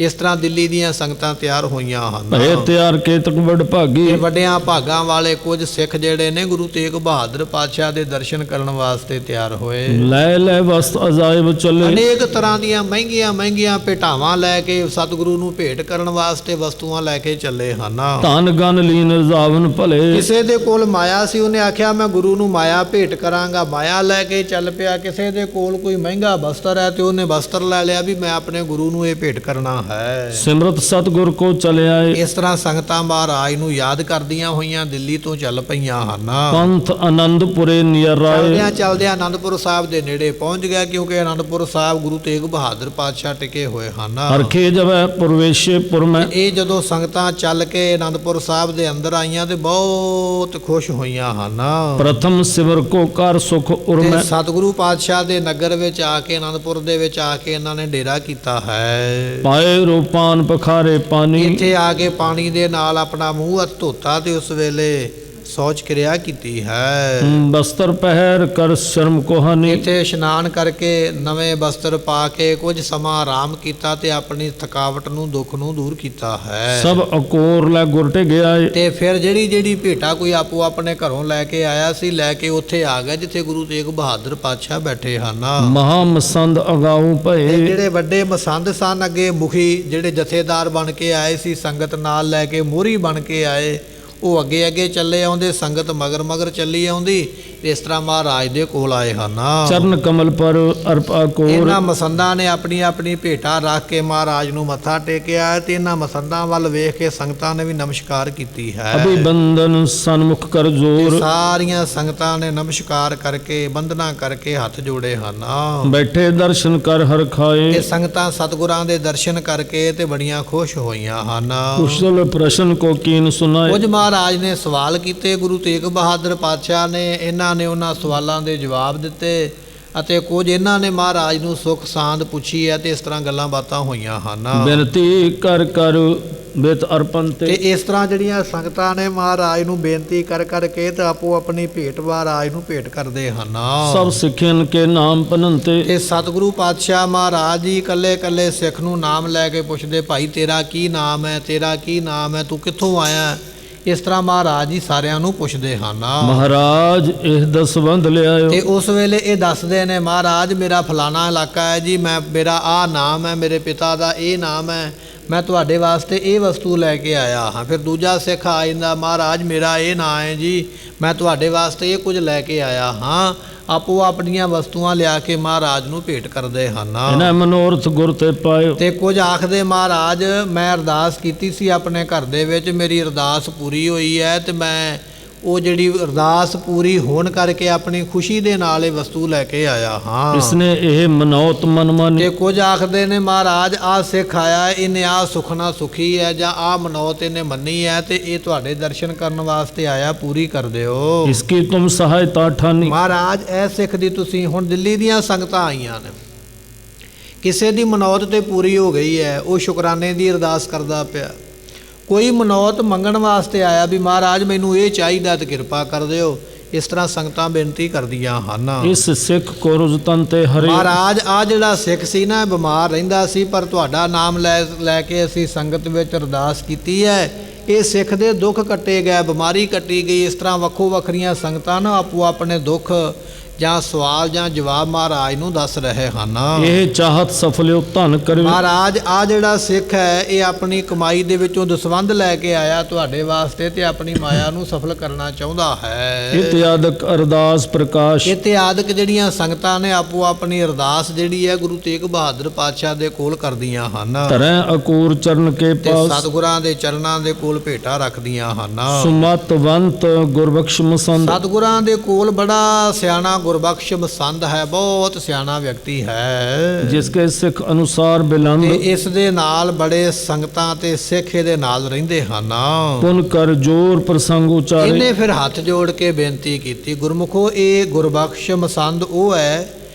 ਇਸ ਤਰ੍ਹਾਂ ਦਿੱਲੀ ਦੀਆਂ ਸੰਗਤਾਂ ਤਿਆਰ ਹੋਈਆਂ ਹਨ। ਭਏ ਤਿਆਰ ਕੇਤਕ ਵਡ ਭਾਗੀ। ਇਹ ਵੱਡਿਆਂ ਭਾਗਾਂ ਵਾਲੇ ਕੁਝ ਸਿੱਖ ਜਿਹੜੇ ਨੇ ਗੁਰੂ ਤੇਗ ਬਹਾਦਰ ਪਾਤਸ਼ਾਹ ਦੇ ਦਰਸ਼ਨ ਕਰਨ ਵਾਸਤੇ ਤਿਆਰ ਹੋਏ। ਲੈ ਲੈ ਵਸਤ ਅਜਾਇਬ ਚੱਲੇ। ਅਨੇਕ ਤਰ੍ਹਾਂ ਦੀਆਂ ਮਹਿੰਗੀਆਂ ਮਹਿੰਗੀਆਂ ਭੇਟਾਵਾਂ ਲੈ ਕੇ ਸਤਿਗੁਰੂ ਨੂੰ ਭੇਟ ਕਰਨ ਵਾਸਤੇ ਵਸਤੂਆਂ ਲੈ ਕੇ ਚੱਲੇ ਹਨ। ਧਨ ਗਨ ਲੀਨ ਰਜ਼ਾਵਨ ਭਲੇ। ਕਿਸੇ ਦੇ ਕੋਲ ਮਾਇਆ ਸੀ, ਉਹਨੇ ਆਖਿਆ ਮੈਂ ਗੁਰੂ ਨੂੰ ਮਾਇਆ ਭੇਟ ਕਰਾਂਗਾ, ਮਾਇਆ ਲੈ ਕੇ ਚੱਲ ਪਿਆ। ਕਿਸੇ ਦੇ ਕੋਲ ਕੋਈ ਮਹਿੰਗਾ ਬਸਤਰ ਹੈ ਤੇ ਉਹਨੇ ਬਸਤਰ ਲੈ ਲਿਆ ਵੀ ਮੈਂ ਆਪਣੇ ਗੁਰੂ ਨੂੰ ਇਹ ਭੇਟ ਕਰਨਾ ਹੈ। ਸਿਮਰਤ ਸਤਿਗੁਰ ਕੋ ਚਲੇ ਆਏ। ਇਸ ਤਰ੍ਹਾਂ ਸੰਗਤਾਂ ਮਹਾਰਾਜ ਨੂੰ ਯਾਦ ਕਰਦੀਆਂ ਹੋਈਆਂ ਦਿੱਲੀ ਤੋਂ ਚੱਲ ਪਈਆਂ ਹਨ। ਪੰਥ ਆਨੰਦਪੁਰੇ ਨਿਯਰ ਰਾਏ। ਚਲਦਿਆਂ ਚਲਦਿਆਂ ਆਨੰਦਪੁਰ ਸਾਹਿਬ ਦੇ ਨੇੜੇ ਪਹੁੰਚ ਗਿਆ, ਕਿਉਂਕਿ ਆਨੰਦਪੁਰ ਸਾਹਿਬ ਗੁਰੂ ਤੇਗ ਬਹਾਦਰ ਪਾਤਸ਼ਾਹ ਟਿਕੇ ਹੋਏ ਹਨ। ਹਰਖੇ ਜਵੈ ਪ੍ਰਵੇਸ਼ੇਪੁਰ ਮੈਂ। ਇਹ ਜਦੋਂ ਸੰਗਤਾਂ ਚੱਲ ਕੇ ਆਨੰਦਪੁਰ ਸਾਹਿਬ ਦੇ ਅੰਦਰ ਆਈਆਂ ਤੇ ਬਹੁਤ ਖੁਸ਼ ਹੋਈਆਂ ਹਨ। ਪ੍ਰਥਮ ਸਿਮਰ ਕੋ ਕਰ ਸੁਖ ਉਰਮੈ। ਤੇ ਸਤਿਗੁਰੂ ਪਾਤਸ਼ਾਹ ਦੇ ਨਗਰ ਵਿੱਚ ਆ ਕੇ, ਆਨੰਦਪੁਰ ਦੇ ਵਿੱਚ ਆ ਕੇ ਇਹਨਾਂ ਨੇ ਡੇਰਾ ਕੀਤਾ ਹੈ। ਪਾਏ ਰੂਪਾਨ ਪਖਾਰੇ ਪਾਣੀ। ਇੱਥੇ ਆ ਕੇ ਪਾਣੀ ਦੇ ਨਾਲ ਆਪਣਾ ਮੂੰਹ ਹੱਥ ਧੋਤਾ ਤੇ ਉਸ ਵੇਲੇ ਸੌਚ ਕਿਰਿਆ ਕੀਤੀ ਹੈ। ਬਸਤਰ ਪਹਿਰ ਕਰ ਸ਼ਰਮ ਕੋਹਾਨੀ। ਇੱਥੇ ਇਸ਼ਨਾਨ ਕਰਕੇ ਨਵੇਂ ਬਸਤਰ ਪਾ ਕੇ ਕੁਝ ਸਮਾਂ ਆਰਾਮ ਕੀਤਾ ਤੇ ਆਪਣੀ ਥਕਾਵਟ ਨੂੰ, ਦੁੱਖ ਨੂੰ ਦੂਰ ਕੀਤਾ ਹੈ। ਸਭ ਅਕੋਰ ਲੈ ਗੁਰਟੇ ਗਿਆ। ਤੇ ਫਿਰ ਜਿਹੜੀ ਜਿਹੜੀ ਭੇਟਾ ਕੋਈ ਆਪੋ ਆਪਣੇ ਘਰੋਂ ਲੈ ਕੇ ਆਇਆ ਸੀ, ਲੈ ਕੇ ਉੱਥੇ ਆ ਗਿਆ ਜਿੱਥੇ ਗੁਰੂ ਤੇਗ ਬਹਾਦਰ ਪਾਤਸ਼ਾਹ ਬੈਠੇ ਹਨ। ਮਹਾ ਮਸੰਦ ਅਗਾਉ ਭਏ। ਜਿਹੜੇ ਵੱਡੇ ਮਸੰਦ ਸਨ, ਅੱਗੇ ਮੁਖੀ ਜਿਹੜੇ ਜਥੇਦਾਰ ਬਣ ਕੇ ਆਏ ਸੀ, ਸੰਗਤ ਨਾਲ ਲੈ ਕੇ ਮੋਹਰੀ ਬਣ ਕੇ ਆਏ, ਉਹ ਅੱਗੇ ਅੱਗੇ ਚੱਲੇ ਆਉਂਦੇ, ਸੰਗਤ ਮਗਰ ਮਗਰ ਚੱਲੀ ਆਉਂਦੀ। ਤੇ ਇਸ ਤਰ੍ਹਾਂ ਮਹਾਰਾਜ ਦੇ ਕੋਲ ਆਏ ਹਨ। ਚਰਨ ਕਮਲ ਪਰ ਅਰਪਾ ਕੋਰ। ਇਹਨਾਂ ਮਸੰਦਾਂ ਨੇ ਆਪਣੀ ਆਪਣੀ ਭੇਟਾ ਰੱਖ ਕੇ ਮਹਾਰਾਜ ਨੂੰ ਮੱਥਾ ਟੇਕਿਆ ਤੇ ਇਹਨਾਂ ਮਸੰਦਾਂ ਵੱਲ ਵੇਖ ਕੇ ਸੰਗਤਾਂ ਨੇ ਵੀ ਨਮਸਕਾਰ ਕੀਤੀ ਹੈ। ਅਭਿਵੰਦਨ ਸਨਮੁਖ ਕਰ ਤੇ ਜੋਰ। ਸਾਰੀਆਂ ਸੰਗਤਾਂ ਨੇ ਨਮਸਕਾਰ ਕਰਕੇ ਬੰਦਨਾ ਕਰਕੇ ਹੱਥ ਜੋੜੇ ਹਨ। ਬੈਠੇ ਦਰਸ਼ਨ ਕਰ ਹਰ ਖਾਏ। ਇਹ ਸੰਗਤਾਂ ਸਤਿਗੁਰਾਂ ਦੇ ਦਰਸ਼ਨ ਕਰਕੇ ਤੇ ਬੜੀਆਂ ਖੁਸ਼ ਹੋਈਆਂ ਹਨ। ਕੁਸ਼ਲ ਪ੍ਰਸ਼ਨ ਕੋ ਕੀਨ ਸੁਨਾਏ। ਕੁਝ ਮਹਾਰਾਜ ਨੇ ਸਵਾਲ ਕੀਤੇ, ਗੁਰੂ ਤੇਗ ਬਹਾਦਰ ਪਾਤਸ਼ਾਹ ਨੇ ਇਹਨਾਂ ਨੇ ਉਹਨਾਂ ਸਵਾਲਾਂ ਦੇ ਜਵਾਬ ਦਿੱਤੇ ਅਤੇ ਕੁਝ ਇਹਨਾਂ ਨੇ ਮਹਾਰਾਜ ਨੂੰ ਸੁੱਖ ਸਾਂਦ ਪੁੱਛੀ ਹੈ ਤੇ ਇਸ ਤਰ੍ਹਾਂ ਗੱਲਾਂ ਬਾਤਾਂ ਹੋਈਆਂ ਹਨ। ਬੇਨਤੀ ਕਰ ਕਰ ਬੇਤ ਅਰਪਣ ਤੇ ਤੇ। ਇਸ ਤਰ੍ਹਾਂ ਜਿਹੜੀਆਂ ਸੰਗਤਾਂ ਨੇ ਮਹਾਰਾਜ ਨੂੰ ਬੇਨਤੀ ਕਰ ਕਰਕੇ ਤੇ ਆਪੋ ਆਪਣੀ ਭੇਟ ਮਹਾਰਾਜ ਨੂੰ ਭੇਟ ਕਰਦੇ ਹਨ। ਸਭ ਸਿੱਖਿਅਨ ਕੇ ਨਾਮ ਪਨੰਤੇ। ਤੇ ਸਤਿਗੁਰੂ ਪਾਤਸ਼ਾਹ ਮਹਾਰਾਜ ਜੀ ਇਕੱਲੇ ਇਕੱਲੇ ਸਿੱਖ ਨੂੰ ਨਾਮ ਲੈ ਕੇ ਪੁੱਛਦੇ, ਭਾਈ ਤੇਰਾ ਕੀ ਨਾਮ ਹੈ, ਤੇਰਾ ਕੀ ਨਾਮ ਹੈ, ਤੂੰ ਕਿੱਥੋਂ ਆਇਆ? ਇਸ ਤਰ੍ਹਾਂ ਮਹਾਰਾਜ ਜੀ ਸਾਰਿਆਂ ਨੂੰ ਪੁੱਛਦੇ ਹਨ। ਮਹਾਰਾਜ ਇਹ ਦਸਵੰਧ ਲਿਆਇਓ। ਤੇ ਉਸ ਵੇਲੇ ਇਹ ਦੱਸਦੇ ਨੇ, ਮਹਾਰਾਜ ਮੇਰਾ ਫਲਾਣਾ ਇਲਾਕਾ ਹੈ ਜੀ, ਮੇਰਾ ਆਹ ਨਾਮ ਹੈ, ਮੇਰੇ ਪਿਤਾ ਦਾ ਇਹ ਨਾਮ ਹੈ, ਮੈਂ ਤੁਹਾਡੇ ਵਾਸਤੇ ਇਹ ਵਸਤੂ ਲੈ ਕੇ ਆਇਆ ਹਾਂ। ਫਿਰ ਦੂਜਾ ਸਿੱਖ ਆ ਜਾਂਦਾ, ਮਹਾਰਾਜ ਮੇਰਾ ਇਹ ਨਾਂ ਹੈ ਜੀ, ਮੈਂ ਤੁਹਾਡੇ ਵਾਸਤੇ ਇਹ ਕੁਝ ਲੈ ਕੇ ਆਇਆ ਹਾਂ। ਆਪੋ ਆਪਣੀਆਂ ਵਸਤੂਆਂ ਲਿਆ ਕੇ ਮਹਾਰਾਜ ਨੂੰ ਭੇਟ ਕਰਦੇ ਹਨ। ਇਹਨਾਂ ਮਨੋਰਥ ਗੁਰ ਤੇ ਪਾਇਓ। ਤੇ ਕੁਝ ਆਖਦੇ, ਮਹਾਰਾਜ ਮੈਂ ਅਰਦਾਸ ਕੀਤੀ ਸੀ ਆਪਣੇ ਘਰ ਦੇ ਵਿੱਚ, ਮੇਰੀ ਅਰਦਾਸ ਪੂਰੀ ਹੋਈ ਹੈ ਤੇ ਮੈਂ ਉਹ ਜਿਹੜੀ ਅਰਦਾਸ ਪੂਰੀ ਹੋਣ ਕਰਕੇ ਆਪਣੀ ਖੁਸ਼ੀ ਦੇ ਨਾਲ ਇਹ ਵਸਤੂ ਲੈ ਕੇ ਆਇਆ ਹਾਂ। ਇਸਨੇ ਇਹ ਮਨੌਤ ਮਨ ਮਾਨੀ। ਤੇ ਕੁਝ ਆਖਦੇ ਨੇ, ਮਹਾਰਾਜ ਆਹ ਸਿੱਖ ਆਇਆ, ਇਹਨੇ ਆਹ ਸੁਖਨਾ ਸੁਖੀ ਹੈ ਜਾਂ ਆਹ ਮਨੌਤ ਇਹਨੇ ਮੰਨੀ ਹੈ ਤੇ ਇਹ ਤੁਹਾਡੇ ਦਰਸ਼ਨ ਕਰਨ ਵਾਸਤੇ ਆਇਆ, ਪੂਰੀ ਕਰ ਦਿਓ। ਇਸਕੀ ਤੁਮ ਸਹਾਇਤਾ ਠਾਨੀ। ਮਹਾਰਾਜ ਇਹ ਸਿੱਖ ਦੀ ਤੁਸੀਂ, ਹੁਣ ਦਿੱਲੀ ਦੀਆਂ ਸੰਗਤਾਂ ਆਈਆਂ ਨੇ, ਕਿਸੇ ਦੀ ਮਨੌਤ ਤੇ ਪੂਰੀ ਹੋ ਗਈ ਹੈ, ਉਹ ਸ਼ੁਕਰਾਨੇ ਦੀ ਅਰਦਾਸ ਕਰਦਾ ਪਿਆ। ਕੋਈ ਮਨੌਤ ਮੰਗਣ ਵਾਸਤੇ ਆਇਆ ਵੀ ਮਹਾਰਾਜ ਮੈਨੂੰ ਇਹ ਚਾਹੀਦਾ ਤੇ ਕਿਰਪਾ ਕਰ ਦਿਓ। ਇਸ ਤਰ੍ਹਾਂ ਸੰਗਤਾਂ ਬੇਨਤੀ ਕਰਦੀਆਂ ਹਨ। ਇਸ ਸਿੱਖ ਕੋ ਰੁਜਤਨ ਤੇ ਹਰੇ। ਮਹਾਰਾਜ ਆ ਜਿਹੜਾ ਸਿੱਖ ਸੀ ਨਾ, ਬਿਮਾਰ ਰਹਿੰਦਾ ਸੀ, ਪਰ ਤੁਹਾਡਾ ਨਾਮ ਲੈ ਕੇ ਅਸੀਂ ਸੰਗਤ ਵਿੱਚ ਅਰਦਾਸ ਕੀਤੀ ਹੈ, ਇਹ ਸਿੱਖ ਦੇ ਦੁੱਖ ਕੱਟੇ ਗਏ, ਬਿਮਾਰੀ ਕੱਟੀ ਗਈ। ਇਸ ਤਰ੍ਹਾਂ ਵੱਖੋ ਵੱਖਰੀਆਂ ਸੰਗਤਾਂ ਨਾ ਆਪੋ ਆਪਣੇ ਦੁੱਖ ਜਾਂ ਸਵਾਲ ਜਾਂ ਜਵਾਬ ਮਹਾਰਾਜ ਨੂੰ ਦੱਸ ਰਹੇ ਹਨ। ਇਹ ਚਾਹਤ ਸਫਲਿਓ ਧਨ ਕਰੇ। ਮਹਾਰਾਜ ਆ ਜਿਹੜਾ ਸਿੱਖ ਹੈ, ਇਹ ਆਪਣੀ ਕਮਾਈ ਦੇ ਵਿੱਚੋਂ ਦਸਵੰਧ ਲੈ ਕੇ ਆਇਆ ਤੁਹਾਡੇ ਵਾਸਤੇ ਤੇ ਆਪਣੀ ਮਾਇਆ ਨੂੰ ਸਫਲ ਕਰਨਾ ਚਾਹੁੰਦਾ ਹੈ। ਇਤਿਆਦਿਕ ਅਰਦਾਸ ਪ੍ਰਕਾਸ਼। ਇਤਿਆਦਿਕ ਜਿਹੜੀਆਂ ਸੰਗਤਾਂ ਨੇ ਆਪੋ ਆਪਣੀ ਅਰਦਾਸ ਜਿਹੜੀ ਹੈ ਗੁਰੂ ਤੇਗ ਬਹਾਦਰ ਪਾਤਸ਼ਾਹ ਦੇ ਕੋਲ ਕਰਦੀਆਂ ਹਨ ਤਰੈ ਅਕੂਰ ਚਰਨ ਕੇ ਤੇ ਪਾਸ। ਸਤਿਗੁਰਾਂ ਦੇ ਚਰਨਾਂ ਦੇ ਕੋਲ ਭੇਟਾ ਰੱਖਦੀਆਂ ਹਨ। ਸੁਮਤਵੰਤ ਗੁਰਬਖਸ਼ ਮਸੰਦ। ਸਤਿਗੁਰਾਂ ਦੇ ਕੋਲ ਬੜਾ ਸਿਆਣਾ ਗੁਰਬਖਸ਼ ਮਸੰਦ ਹੈ, ਬਹੁਤ ਸਿਆਣਾ ਵਿਅਕਤੀ ਹੈ, ਜਿਸ ਕੇ ਸਿੱਖ ਅਨੁਸਾਰ ਬਿਲੰਦ। ਤੇ ਇਸ ਦੇ ਨਾਲ ਬੜੇ ਸੰਗਤਾਂ ਤੇ ਸਿੱਖ ਇਹਦੇ ਨਾਲ ਰਹਿੰਦੇ ਹਨ। ਪੁਨ ਕਰ ਜੋਰ ਪ੍ਰਸੰਗ ਉਚਾਰੇ। ਇਹਨੇ ਫਿਰ ਹੱਥ ਜੋੜ ਕੇ ਬੇਨਤੀ ਕੀਤੀ, ਗੁਰਮੁਖੋ ਇਹ ਗੁਰਬਖਸ਼ ਮਸੰਦ ਉਹ ਹੈ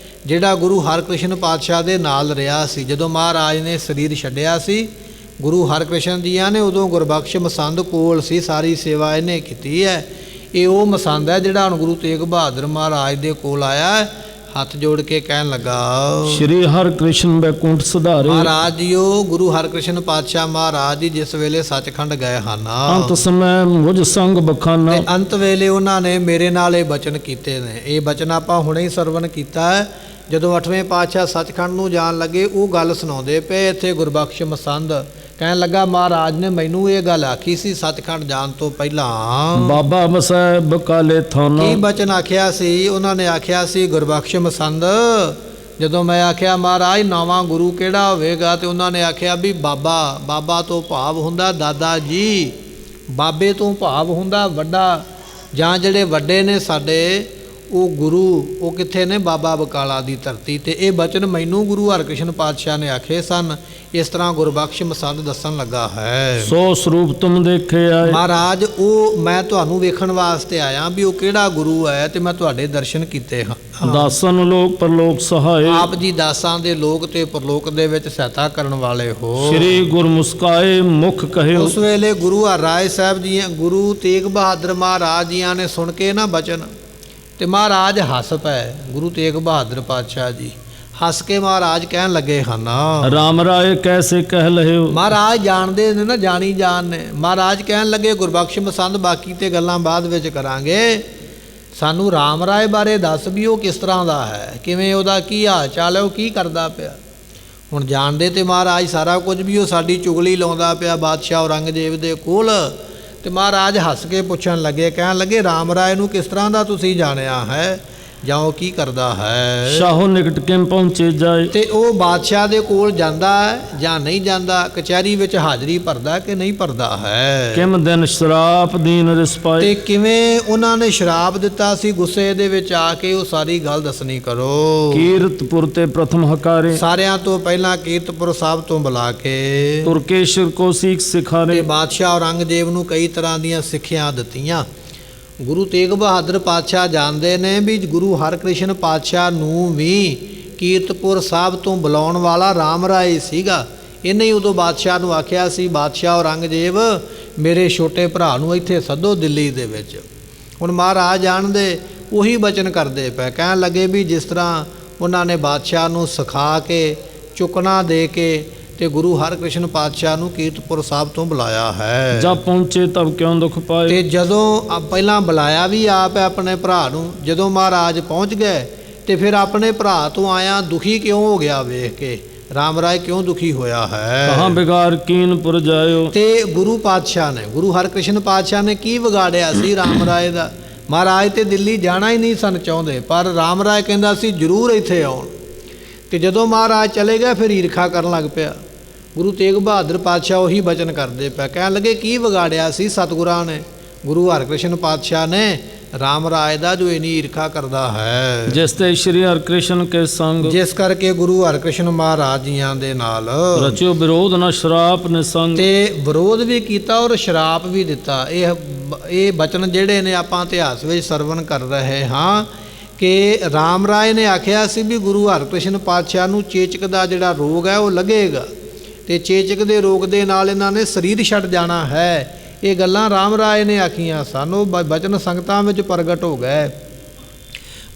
ਜਿਹੜਾ ਗੁਰੂ ਹਰਕ੍ਰਿਸ਼ਨ ਪਾਤਸ਼ਾਹ ਦੇ ਨਾਲ ਰਿਹਾ ਸੀ। ਜਦੋਂ ਮਹਾਰਾਜ ਨੇ ਸਰੀਰ ਛੱਡਿਆ ਸੀ ਗੁਰੂ ਹਰਕ੍ਰਿਸ਼ਨ ਜੀਆਂ ਨੇ, ਉਦੋਂ ਗੁਰਬਖਸ਼ ਮਸੰਦ ਕੋਲ ਸੀ, ਸਾਰੀ ਸੇਵਾ ਇਹਨੇ ਕੀਤੀ ਹੈ। ਇਹ ਉਹ ਮਸੰਦ ਹੈ ਜਿਹੜਾ ਹੁਣ ਗੁਰੂ ਤੇਗ ਬਹਾਦਰ ਮਹਾਰਾਜ ਦੇ ਕੋਲ ਆਇਆ, ਹੱਥ ਜੋੜ ਕੇ ਕਹਿਣ ਲੱਗਾ, ਸ਼੍ਰੀ ਹਰਿਕ੍ਰਿਸ਼ਨ ਬੈਕੁੰਠ ਸੁਧਾਰੇ। ਮਹਾਰਾਜ ਜੀਓ, ਗੁਰੂ ਹਰਕ੍ਰਿਸ਼ਨ ਪਾਤਸ਼ਾਹ ਮਹਾਰਾਜ ਜੀ ਜਿਸ ਵੇਲੇ ਸੱਚਖੰਡ ਗਏ ਹਨ, ਅੰਤ ਸਮੇਂ ਮੁਝ ਸੰਗ ਬਖਾਨਾ। ਤੇ ਅੰਤ ਵੇਲੇ ਉਹਨਾਂ ਨੇ ਮੇਰੇ ਨਾਲ ਇਹ ਬਚਨ ਕੀਤੇ ਨੇ। ਇਹ ਬਚਨ ਆਪਾਂ ਹੁਣੇ ਹੀ ਸਰਵਣ ਕੀਤਾ ਹੈ। ਜਦੋਂ 8ਵੇਂ ਪਾਤਸ਼ਾਹ ਸੱਚਖੰਡ ਨੂੰ ਜਾਣ ਲੱਗੇ, ਉਹ ਗੱਲ ਸੁਣਾਉਂਦੇ ਪਏ ਇੱਥੇ ਗੁਰਬਖਸ਼ ਮਸੰਦ ਕਹਿਣ ਲੱਗਾ, ਮਹਾਰਾਜ ਨੇ ਮੈਨੂੰ ਇਹ ਗੱਲ ਆਖੀ ਸੀ ਸੱਚਖੰਡ ਜਾਣ ਤੋਂ ਪਹਿਲਾਂ। ਬਾਬਾ ਮਸੈ ਬਕਾਲੇ ਥਾਨਾ। ਕੀ ਬਚਨ ਆਖਿਆ ਸੀ? ਉਹਨਾਂ ਨੇ ਆਖਿਆ ਸੀ, ਗੁਰਬਖਸ਼ ਮਸੰਦ ਜਦੋਂ ਮੈਂ ਆਖਿਆ ਮਹਾਰਾਜ ਨਵਾਂ ਗੁਰੂ ਕਿਹੜਾ ਹੋਵੇਗਾ, ਤੇ ਉਹਨਾਂ ਨੇ ਆਖਿਆ ਵੀ ਬਾਬਾ। ਬਾਬਾ ਤੋਂ ਭਾਵ ਹੁੰਦਾ ਦਾਦਾ ਜੀ, ਬਾਬੇ ਤੋਂ ਭਾਵ ਹੁੰਦਾ ਵੱਡਾ, ਜਾਂ ਜਿਹੜੇ ਵੱਡੇ ਨੇ ਸਾਡੇ ਉਹ ਗੁਰੂ, ਉਹ ਕਿੱਥੇ ਨੇ? ਬਾਬਾ ਬਕਾਲਾ ਦੀ ਧਰਤੀ ਤੇ। ਇਹ ਬਚਨ ਮੈਨੂੰ ਗੁਰੂ ਹਰਕ੍ਰਿਸ਼ਨ ਪਾਤਸ਼ਾਹ ਨੇ ਆਖੇ ਸਨ। ਇਸ ਤਰ੍ਹਾਂ ਗੁਰਬਖਸ਼ ਮਸੰਦ ਦੱਸਣ ਲੱਗਾ ਹੈ। ਸੋ ਸਰੂਪ ਤੁਮ ਦੇਖੇ ਆਏ। ਮਹਾਰਾਜ ਉਹ ਮੈਂ ਤੁਹਾਨੂੰ ਵੇਖਣ ਵਾਸਤੇ ਆਇਆ ਵੀ ਉਹ ਕਿਹੜਾ ਗੁਰੂ ਹੈ, ਤੇ ਮੈਂ ਤੁਹਾਡੇ ਦਰਸ਼ਨ ਕੀਤੇ ਹਨ। ਦਾਸਨ ਲੋਕ ਪਰਲੋਕ ਸਹਾਏ। ਆਪ ਜੀ ਦਾਸਾਂ ਦੇ ਲੋਕ ਤੇ ਪਰਲੋਕ ਦੇ ਵਿੱਚ ਸਹਾਇਤਾ ਕਰਨ ਵਾਲੇ ਹੋ। ਸ਼੍ਰੀ ਗੁਰ ਮੁਸਕਾਏ ਮੁਖ ਕਹਿਓ। ਉਸ ਵੇਲੇ ਗੁਰੂ ਹਰਿਰਾਏ ਸਾਹਿਬ ਜੀ, ਗੁਰੂ ਤੇਗ ਬਹਾਦਰ ਮਹਾਰਾਜ ਜੀਆਂ ਨੇ ਸੁਣ ਕੇ ਨਾ ਬਚਨ, ਤੇ ਮਹਾਰਾਜ ਹੱਸ ਪਏ। ਗੁਰੂ ਤੇਗ ਬਹਾਦਰ ਪਾਤਸ਼ਾਹ ਜੀ ਹੱਸ ਕੇ ਮਹਾਰਾਜ ਕਹਿਣ ਲੱਗੇ ਹਨ, ਰਾਮ ਰਾਏ ਕੈਸੇ ਕਹਿ ਲਹਿਓ। ਮਹਾਰਾਜ ਜਾਣਦੇ ਨੇ ਨਾ, ਜਾਣੀ ਜਾਣ ਨੇ। ਮਹਾਰਾਜ ਕਹਿਣ ਲੱਗੇ, ਗੁਰਬਖਸ਼ ਮਸੰਦ ਬਾਕੀ ਤੇ ਗੱਲਾਂ ਬਾਅਦ ਵਿੱਚ ਕਰਾਂਗੇ, ਸਾਨੂੰ ਰਾਮ ਰਾਏ ਬਾਰੇ ਦੱਸ ਵੀ ਉਹ ਕਿਸ ਤਰ੍ਹਾਂ ਦਾ ਹੈ, ਕਿਵੇਂ ਉਹਦਾ ਕੀ ਹਾਲ ਚਾਲ ਹੈ, ਉਹ ਕੀ ਕਰਦਾ ਪਿਆ। ਹੁਣ ਜਾਣਦੇ ਤੇ ਮਹਾਰਾਜ ਸਾਰਾ ਕੁਝ ਵੀ, ਉਹ ਸਾਡੀ ਚੁਗਲੀ ਲਾਉਂਦਾ ਪਿਆ ਬਾਦਸ਼ਾਹ ਔਰੰਗਜ਼ੇਬ ਦੇ ਕੋਲ, ਤੇ ਮਹਾਰਾਜ ਹੱਸ ਕੇ ਪੁੱਛਣ ਲੱਗੇ, ਕਹਿਣ ਲੱਗੇ ਰਾਮ ਰਾਏ ਨੂੰ ਕਿਸ ਤਰ੍ਹਾਂ ਦਾ ਤੁਸੀਂ ਜਾਣਿਆ ਹੈ ਜਾਂ ਉਹ ਕੀ ਕਰਦਾ ਹੈ। ਸ਼ਾਹੋ ਨਿਕਟ ਕਿਮ ਪਹੁੰਚੇ ਜਾਏ। ਤੇ ਉਹ ਬਾਦਸ਼ਾਹ ਦੇ ਕੋਲ ਜਾਂਦਾ ਹੈ ਜਾਂ ਨਹੀਂ ਜਾਂਦਾ, ਕਚਹਿਰੀ ਵਿੱਚ ਹਾਜ਼ਰੀ ਭਰਦਾ ਕਿ ਨਹੀਂ ਭਰਦਾ ਹੈ। ਕਿਮ ਦਿਨ ਸ਼ਰਾਪ ਦੀਨ ਰਿਸ ਪਾਏ। ਤੇ ਕਿਵੇਂ ਉਹਨਾਂ ਨੇ ਸ਼ਰਾਪ ਦਿੱਤਾ ਸੀ ਗੁੱਸੇ ਦੇ ਵਿੱਚ ਆ ਕੇ, ਉਹ ਸਾਰੀ ਗੱਲ ਦੱਸਣੀ ਕਰੋ। ਕੀਰਤਪੁਰ ਤੇ ਪ੍ਰਥਮ ਹਕਾਰੇ। ਸਾਰਿਆਂ ਤੋਂ ਪਹਿਲਾਂ ਕੀਰਤਪੁਰ ਸਾਹਿਬ ਤੋਂ ਬੁਲਾ ਕੇ ਤੁਰਕੇਸ਼ਰ ਕੋ ਸੀਖ ਤੇ ਸਿਖਾਰੇ। ਬਾਦਸ਼ਾਹ ਔਰੰਗਜ਼ੇਬ ਨੂੰ ਕਈ ਤਰ੍ਹਾਂ ਦੀਆਂ ਸਿੱਖਿਆ ਦਿੱਤੀਆਂ। ਗੁਰੂ ਤੇਗ ਬਹਾਦਰ ਪਾਤਸ਼ਾਹ ਜਾਣਦੇ ਨੇ ਵੀ ਗੁਰੂ ਹਰਕ੍ਰਿਸ਼ਨ ਪਾਤਸ਼ਾਹ ਨੂੰ ਵੀ ਕੀਰਤਪੁਰ ਸਾਹਿਬ ਤੋਂ ਬੁਲਾਉਣ ਵਾਲਾ ਰਾਮ ਰਾਏ ਸੀਗਾ। ਇਹਨੇ ਹੀ ਉਦੋਂ ਬਾਦਸ਼ਾਹ ਨੂੰ ਆਖਿਆ ਸੀ, ਬਾਦਸ਼ਾਹ ਔਰੰਗਜ਼ੇਬ ਮੇਰੇ ਛੋਟੇ ਭਰਾ ਨੂੰ ਇੱਥੇ ਸੱਦੋ ਦਿੱਲੀ ਦੇ ਵਿੱਚ। ਹੁਣ ਮਹਾਰਾਜ ਜਾਣਦੇ ਉਹੀ ਬਚਨ ਕਰਦੇ ਪਏ, ਕਹਿਣ ਲੱਗੇ ਵੀ ਜਿਸ ਤਰ੍ਹਾਂ ਉਹਨਾਂ ਨੇ ਬਾਦਸ਼ਾਹ ਨੂੰ ਸਿਖਾ ਕੇ ਚੁੱਕਣਾ ਦੇ ਕੇ ਤੇ ਗੁਰੂ ਹਰਕ੍ਰਿਸ਼ਨ ਪਾਤਸ਼ਾਹ ਨੂੰ ਕੀਰਤਪੁਰ ਸਾਹਿਬ ਤੋਂ ਬੁਲਾਇਆ ਹੈ। ਜਦ ਪਹੁੰਚੇ ਤਬ ਕਿਉਂ ਦੁਖ ਪਾਏ। ਤੇ ਜਦੋਂ ਪਹਿਲਾਂ ਬੁਲਾਇਆ ਵੀ ਆਪ ਹੈ ਆਪਣੇ ਭਰਾ ਨੂੰ, ਜਦੋਂ ਮਹਾਰਾਜ ਪਹੁੰਚ ਗਏ ਤੇ ਫਿਰ ਆਪਣੇ ਭਰਾ ਤੋਂ ਆਇਆ ਦੁਖੀ ਕਿਉਂ ਹੋ ਗਿਆ ਵੇਖ ਕੇ, ਰਾਮ ਰਾਏ ਕਿਉਂ ਦੁਖੀ ਹੋਇਆ ਹੈ। ਕਹਾਂ ਬਿਗਾਰ ਕੀਨਪੁਰ ਜਾਇਓ। ਤੇ ਗੁਰੂ ਪਾਤਸ਼ਾਹ ਨੇ, ਗੁਰੂ ਹਰਕ੍ਰਿਸ਼ਨ ਪਾਤਸ਼ਾਹ ਨੇ ਕੀ ਵਿਗਾੜਿਆ ਸੀ ਰਾਮ ਰਾਏ ਦਾ। ਮਹਾਰਾਜ ਤੇ ਦਿੱਲੀ ਜਾਣਾ ਹੀ ਨਹੀਂ ਸਨ ਚਾਹੁੰਦੇ, ਪਰ ਰਾਮ ਰਾਏ ਕਹਿੰਦਾ ਸੀ ਜ਼ਰੂਰ ਇੱਥੇ ਆਉਣ। ਤੇ ਜਦੋਂ ਮਹਾਰਾਜ ਚਲੇ ਗਏ ਫਿਰ ਈਰਖਾ ਕਰਨ ਲੱਗ ਪਿਆ। ਗੁਰੂ ਤੇਗ ਬਹਾਦਰ ਪਾਤਸ਼ਾਹ ਉਹੀ ਬਚਨ ਕਰਦੇ ਪਏ, ਕਹਿਣ ਲੱਗੇ ਕੀ ਵਿਗਾੜਿਆ ਸੀ ਸਤਿਗੁਰਾਂ ਨੇ, ਗੁਰੂ ਹਰਕ੍ਰਿਸ਼ਨ ਪਾਤਸ਼ਾਹ ਨੇ ਰਾਮ ਰਾਏ ਦਾ, ਜੋ ਇਨੀ ਈਰਖਾ ਕਰਦਾ ਹੈ। ਜਿਸ ਤੇ ਸ਼੍ਰੀ ਹਰਿਕ੍ਰਿਸ਼ਨ ਕੇ ਸੰਗ। ਜਿਸ ਕਰਕੇ ਗੁਰੂ ਹਰਕ੍ਰਿਸ਼ਨ ਮਹਾਰਾਜ ਜੀਆਂ ਦੇ ਨਾਲ ਰਚਿਓ ਵਿਰੋਧ ਨਾ ਸ਼ਰਾਪ ਨਿਸੰਗ। ਤੇ ਵਿਰੋਧ ਵੀ ਕੀਤਾ ਔਰ ਸ਼ਰਾਪ ਵੀ ਦਿੱਤਾ। ਇਹ ਬਚਨ ਜਿਹੜੇ ਨੇ ਆਪਾਂ ਇਤਿਹਾਸ ਵਿੱਚ ਸਰਵਣ ਕਰ ਰਹੇ ਹਾਂ ਕਿ ਰਾਮ ਰਾਏ ਨੇ ਆਖਿਆ ਸੀ ਵੀ ਗੁਰੂ ਹਰਕ੍ਰਿਸ਼ਨ ਪਾਤਸ਼ਾਹ ਨੂੰ ਚੇਚਕ ਦਾ ਜਿਹੜਾ ਰੋਗ ਹੈ ਉਹ ਲੱਗੇਗਾ ਤੇ ਚੇਚਕ ਦੇ ਰੋਗ ਦੇ ਨਾਲ ਇਹਨਾਂ ਨੇ ਸਰੀਰ ਛੱਡ ਜਾਣਾ ਹੈ। ਇਹ ਗੱਲਾਂ ਰਾਮ ਰਾਏ ਨੇ ਆਖੀਆਂ ਸਨ, ਉਹ ਬਚਨ ਸੰਗਤਾਂ ਵਿੱਚ ਪ੍ਰਗਟ ਹੋ ਗਏ।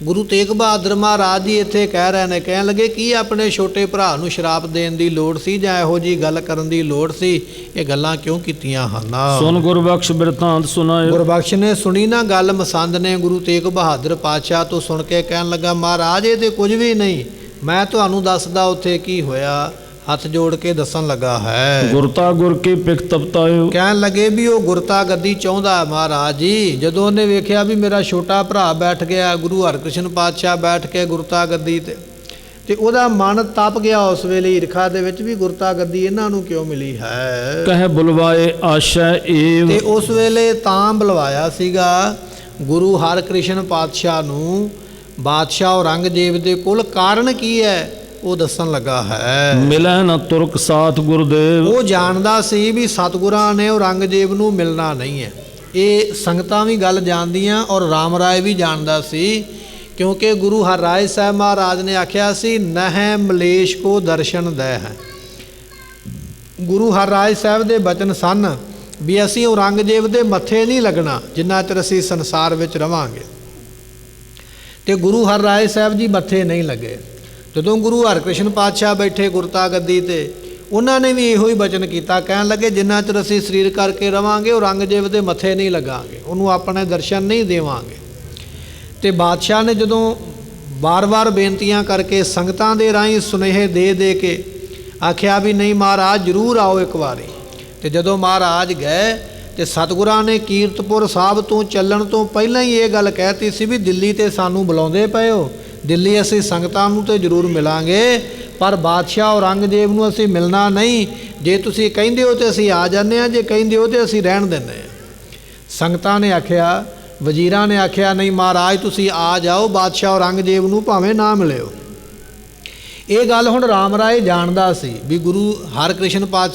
ਗੁਰੂ ਤੇਗ ਬਹਾਦਰ ਮਹਾਰਾਜ ਜੀ ਇੱਥੇ ਕਹਿ ਰਹੇ ਨੇ, ਕਹਿਣ ਲੱਗੇ ਕੀ ਆਪਣੇ ਛੋਟੇ ਭਰਾ ਨੂੰ ਸ਼ਰਾਪ ਦੇਣ ਦੀ ਲੋੜ ਸੀ ਜਾਂ ਇਹੋ ਜਿਹੀ ਗੱਲ ਕਰਨ ਦੀ ਲੋੜ ਸੀ, ਇਹ ਗੱਲਾਂ ਕਿਉਂ ਕੀਤੀਆਂ ਹਨ। ਸੁਨ ਗੁਰਬਖਸ਼ ਬਿਰਤਾਂਤ ਸੁਨਾਏ। ਗੁਰਬਖਸ਼ ਨੇ ਸੁਣੀ ਨਾ ਗੱਲ ਮਸੰਦ ਨੇ ਗੁਰੂ ਤੇਗ ਬਹਾਦਰ ਪਾਤਸ਼ਾਹ ਤੋਂ ਸੁਣ ਕੇ ਕਹਿਣ ਲੱਗਾ, ਮਹਾਰਾਜ ਇਹ ਤੇ ਕੁਝ ਵੀ ਨਹੀਂ, ਮੈਂ ਤੁਹਾਨੂੰ ਦੱਸਦਾ ਉੱਥੇ ਕੀ ਹੋਇਆ। ਹੱਥ ਜੋੜ ਕੇ ਦੱਸਣ ਲੱਗਾ ਹੈ। ਗੁਰਤਾ ਗੁਰ ਕੀ ਪਿਖ ਤਪਤਾਇਓ। ਕਹਿਣ ਲੱਗੇ ਵੀ ਉਹ ਗੁਰਤਾ ਗੱਦੀ ਚਾਹੁੰਦਾ ਮਹਾਰਾਜ ਜੀ। ਜਦੋਂ ਉਹਨੇ ਵੇਖਿਆ ਵੀ ਮੇਰਾ ਛੋਟਾ ਭਰਾ ਬੈਠ ਗਿਆ, ਗੁਰੂ ਹਰਕ੍ਰਿਸ਼ਨ ਪਾਤਸ਼ਾਹ ਬੈਠ ਕੇ ਗੁਰਤਾ ਗੱਦੀ ਤੇ ਉਹਦਾ ਮਨ ਤਪ ਗਿਆ ਉਸ ਵੇਲੇ ਈਰਖਾ ਦੇ ਵਿੱਚ ਵੀ ਗੁਰਤਾ ਗੱਦੀ ਇਹਨਾਂ ਨੂੰ ਕਿਉਂ ਮਿਲੀ ਹੈ। ਕਹਿ ਬੁਲਵਾਏ ਆਸ਼ਾ ਏਵ। ਤੇ ਉਸ ਵੇਲੇ ਤਾਂ ਬੁਲਵਾਇਆ ਸੀਗਾ ਗੁਰੂ ਹਰਕ੍ਰਿਸ਼ਨ ਪਾਤਸ਼ਾਹ ਨੂੰ ਬਾਦਸ਼ਾਹ ਔਰੰਗਜ਼ੇਬ ਦੇ ਕੋਲ। ਕਾਰਨ ਕੀ ਹੈ ਉਹ ਦੱਸਣ ਲੱਗਾ ਹੈ। ਮਿਲੈ ਨਾ ਤੁਰਕ ਸਾਥ ਗੁਰਦੇਵ। ਉਹ ਜਾਣਦਾ ਸੀ ਵੀ ਸਤਿਗੁਰਾਂ ਨੇ ਔਰੰਗਜ਼ੇਬ ਨੂੰ ਮਿਲਣਾ ਨਹੀਂ ਹੈ। ਇਹ ਸੰਗਤਾਂ ਵੀ ਗੱਲ ਜਾਣਦੀਆਂ ਔਰ ਰਾਮ ਰਾਏ ਵੀ ਜਾਣਦਾ ਸੀ, ਕਿਉਂਕਿ ਗੁਰੂ ਹਰਿਰਾਏ ਸਾਹਿਬ ਮਹਾਰਾਜ ਨੇ ਆਖਿਆ ਸੀ ਨਹਿ ਮਲੇਸ਼ ਕੋ ਦਰਸ਼ਨ ਦੈ ਹੈ। ਗੁਰੂ ਹਰਿਰਾਏ ਸਾਹਿਬ ਦੇ ਬਚਨ ਸਨ ਵੀ ਅਸੀਂ ਔਰੰਗਜ਼ੇਬ ਦੇ ਮੱਥੇ ਨਹੀਂ ਲੱਗਣਾ ਜਿੰਨਾ ਚਿਰ ਅਸੀਂ ਸੰਸਾਰ ਵਿੱਚ ਰਵਾਂਗੇ। ਤੇ ਗੁਰੂ ਹਰਿਰਾਏ ਸਾਹਿਬ ਜੀ ਮੱਥੇ ਨਹੀਂ ਲੱਗੇ। ਜਦੋਂ ਗੁਰੂ ਹਰਕ੍ਰਿਸ਼ਨ ਪਾਤਸ਼ਾਹ ਬੈਠੇ ਗੁਰਤਾ ਗੱਦੀ ਤੇ, ਉਹਨਾਂ ਨੇ ਵੀ ਇਹੋ ਹੀ ਬਚਨ ਕੀਤਾ, ਕਹਿਣ ਲੱਗੇ ਜਿੰਨਾ ਚਿਰ ਅਸੀਂ ਸਰੀਰ ਕਰਕੇ ਰਵਾਂਗੇ ਔਰੰਗਜ਼ੇਬ ਦੇ ਮੱਥੇ ਨਹੀਂ ਲੱਗਾਂਗੇ, ਉਹਨੂੰ ਆਪਣੇ ਦਰਸ਼ਨ ਨਹੀਂ ਦੇਵਾਂਗੇ। ਤੇ ਬਾਦਸ਼ਾਹ ਨੇ ਜਦੋਂ ਵਾਰ-ਵਾਰ ਬੇਨਤੀਆਂ ਕਰਕੇ ਸੰਗਤਾਂ ਦੇ ਰਾਹੀਂ ਸੁਨੇਹੇ ਦੇ ਕੇ ਆਖਿਆ ਵੀ ਨਹੀਂ ਮਹਾਰਾਜ ਜ਼ਰੂਰ ਆਓ ਇੱਕ ਵਾਰੀ। ਤੇ ਜਦੋਂ ਮਹਾਰਾਜ ਗਏ ਤੇ ਸਤਿਗੁਰਾਂ ਨੇ ਕੀਰਤਪੁਰ ਸਾਹਿਬ ਤੋਂ ਚੱਲਣ ਤੋਂ ਪਹਿਲਾਂ ਹੀ ਇਹ ਗੱਲ ਕਹਿਤੀ ਸੀ ਵੀ ਦਿੱਲੀ ਤੇ ਸਾਨੂੰ ਬੁਲਾਉਂਦੇ ਪਏ ਹੋ, ਦਿੱਲੀ ਅਸੀਂ ਸੰਗਤਾਂ ਨੂੰ ਤੇ ਜ਼ਰੂਰ ਮਿਲਾਂਗੇ, ਪਰ ਬਾਦਸ਼ਾਹ ਔਰੰਗਜ਼ੇਬ ਨੂੰ ਅਸੀਂ ਮਿਲਣਾ ਨਹੀਂ। ਜੇ ਤੁਸੀਂ ਕਹਿੰਦੇ ਹੋ ਤੇ ਅਸੀਂ ਆ ਜਾਂਦੇ ਹਾਂ, ਜੇ ਕਹਿੰਦੇ ਹੋ ਤੇ ਅਸੀਂ ਰਹਿਣ ਦਿੰਦੇ ਹਾਂ। ਸੰਗਤਾਂ ਨੇ ਆਖਿਆ, ਵਜ਼ੀਰਾਂ ਨੇ ਆਖਿਆ ਨਹੀਂ ਮਹਾਰਾਜ ਤੁਸੀਂ ਆ ਜਾਓ, ਬਾਦਸ਼ਾਹ ਔਰੰਗਜ਼ੇਬ ਨੂੰ ਭਾਵੇਂ ਨਾ ਮਿਲਿਓ। ਇਹ ਗੱਲ ਹੁਣ ਰਾਮ ਰਾਏ ਜਾਣਦਾ ਸੀ ਵੀ ਗੁਰੂ ਹਰਕ੍ਰਿਸ਼ਨ ਪਾਤਸ਼ਾਹ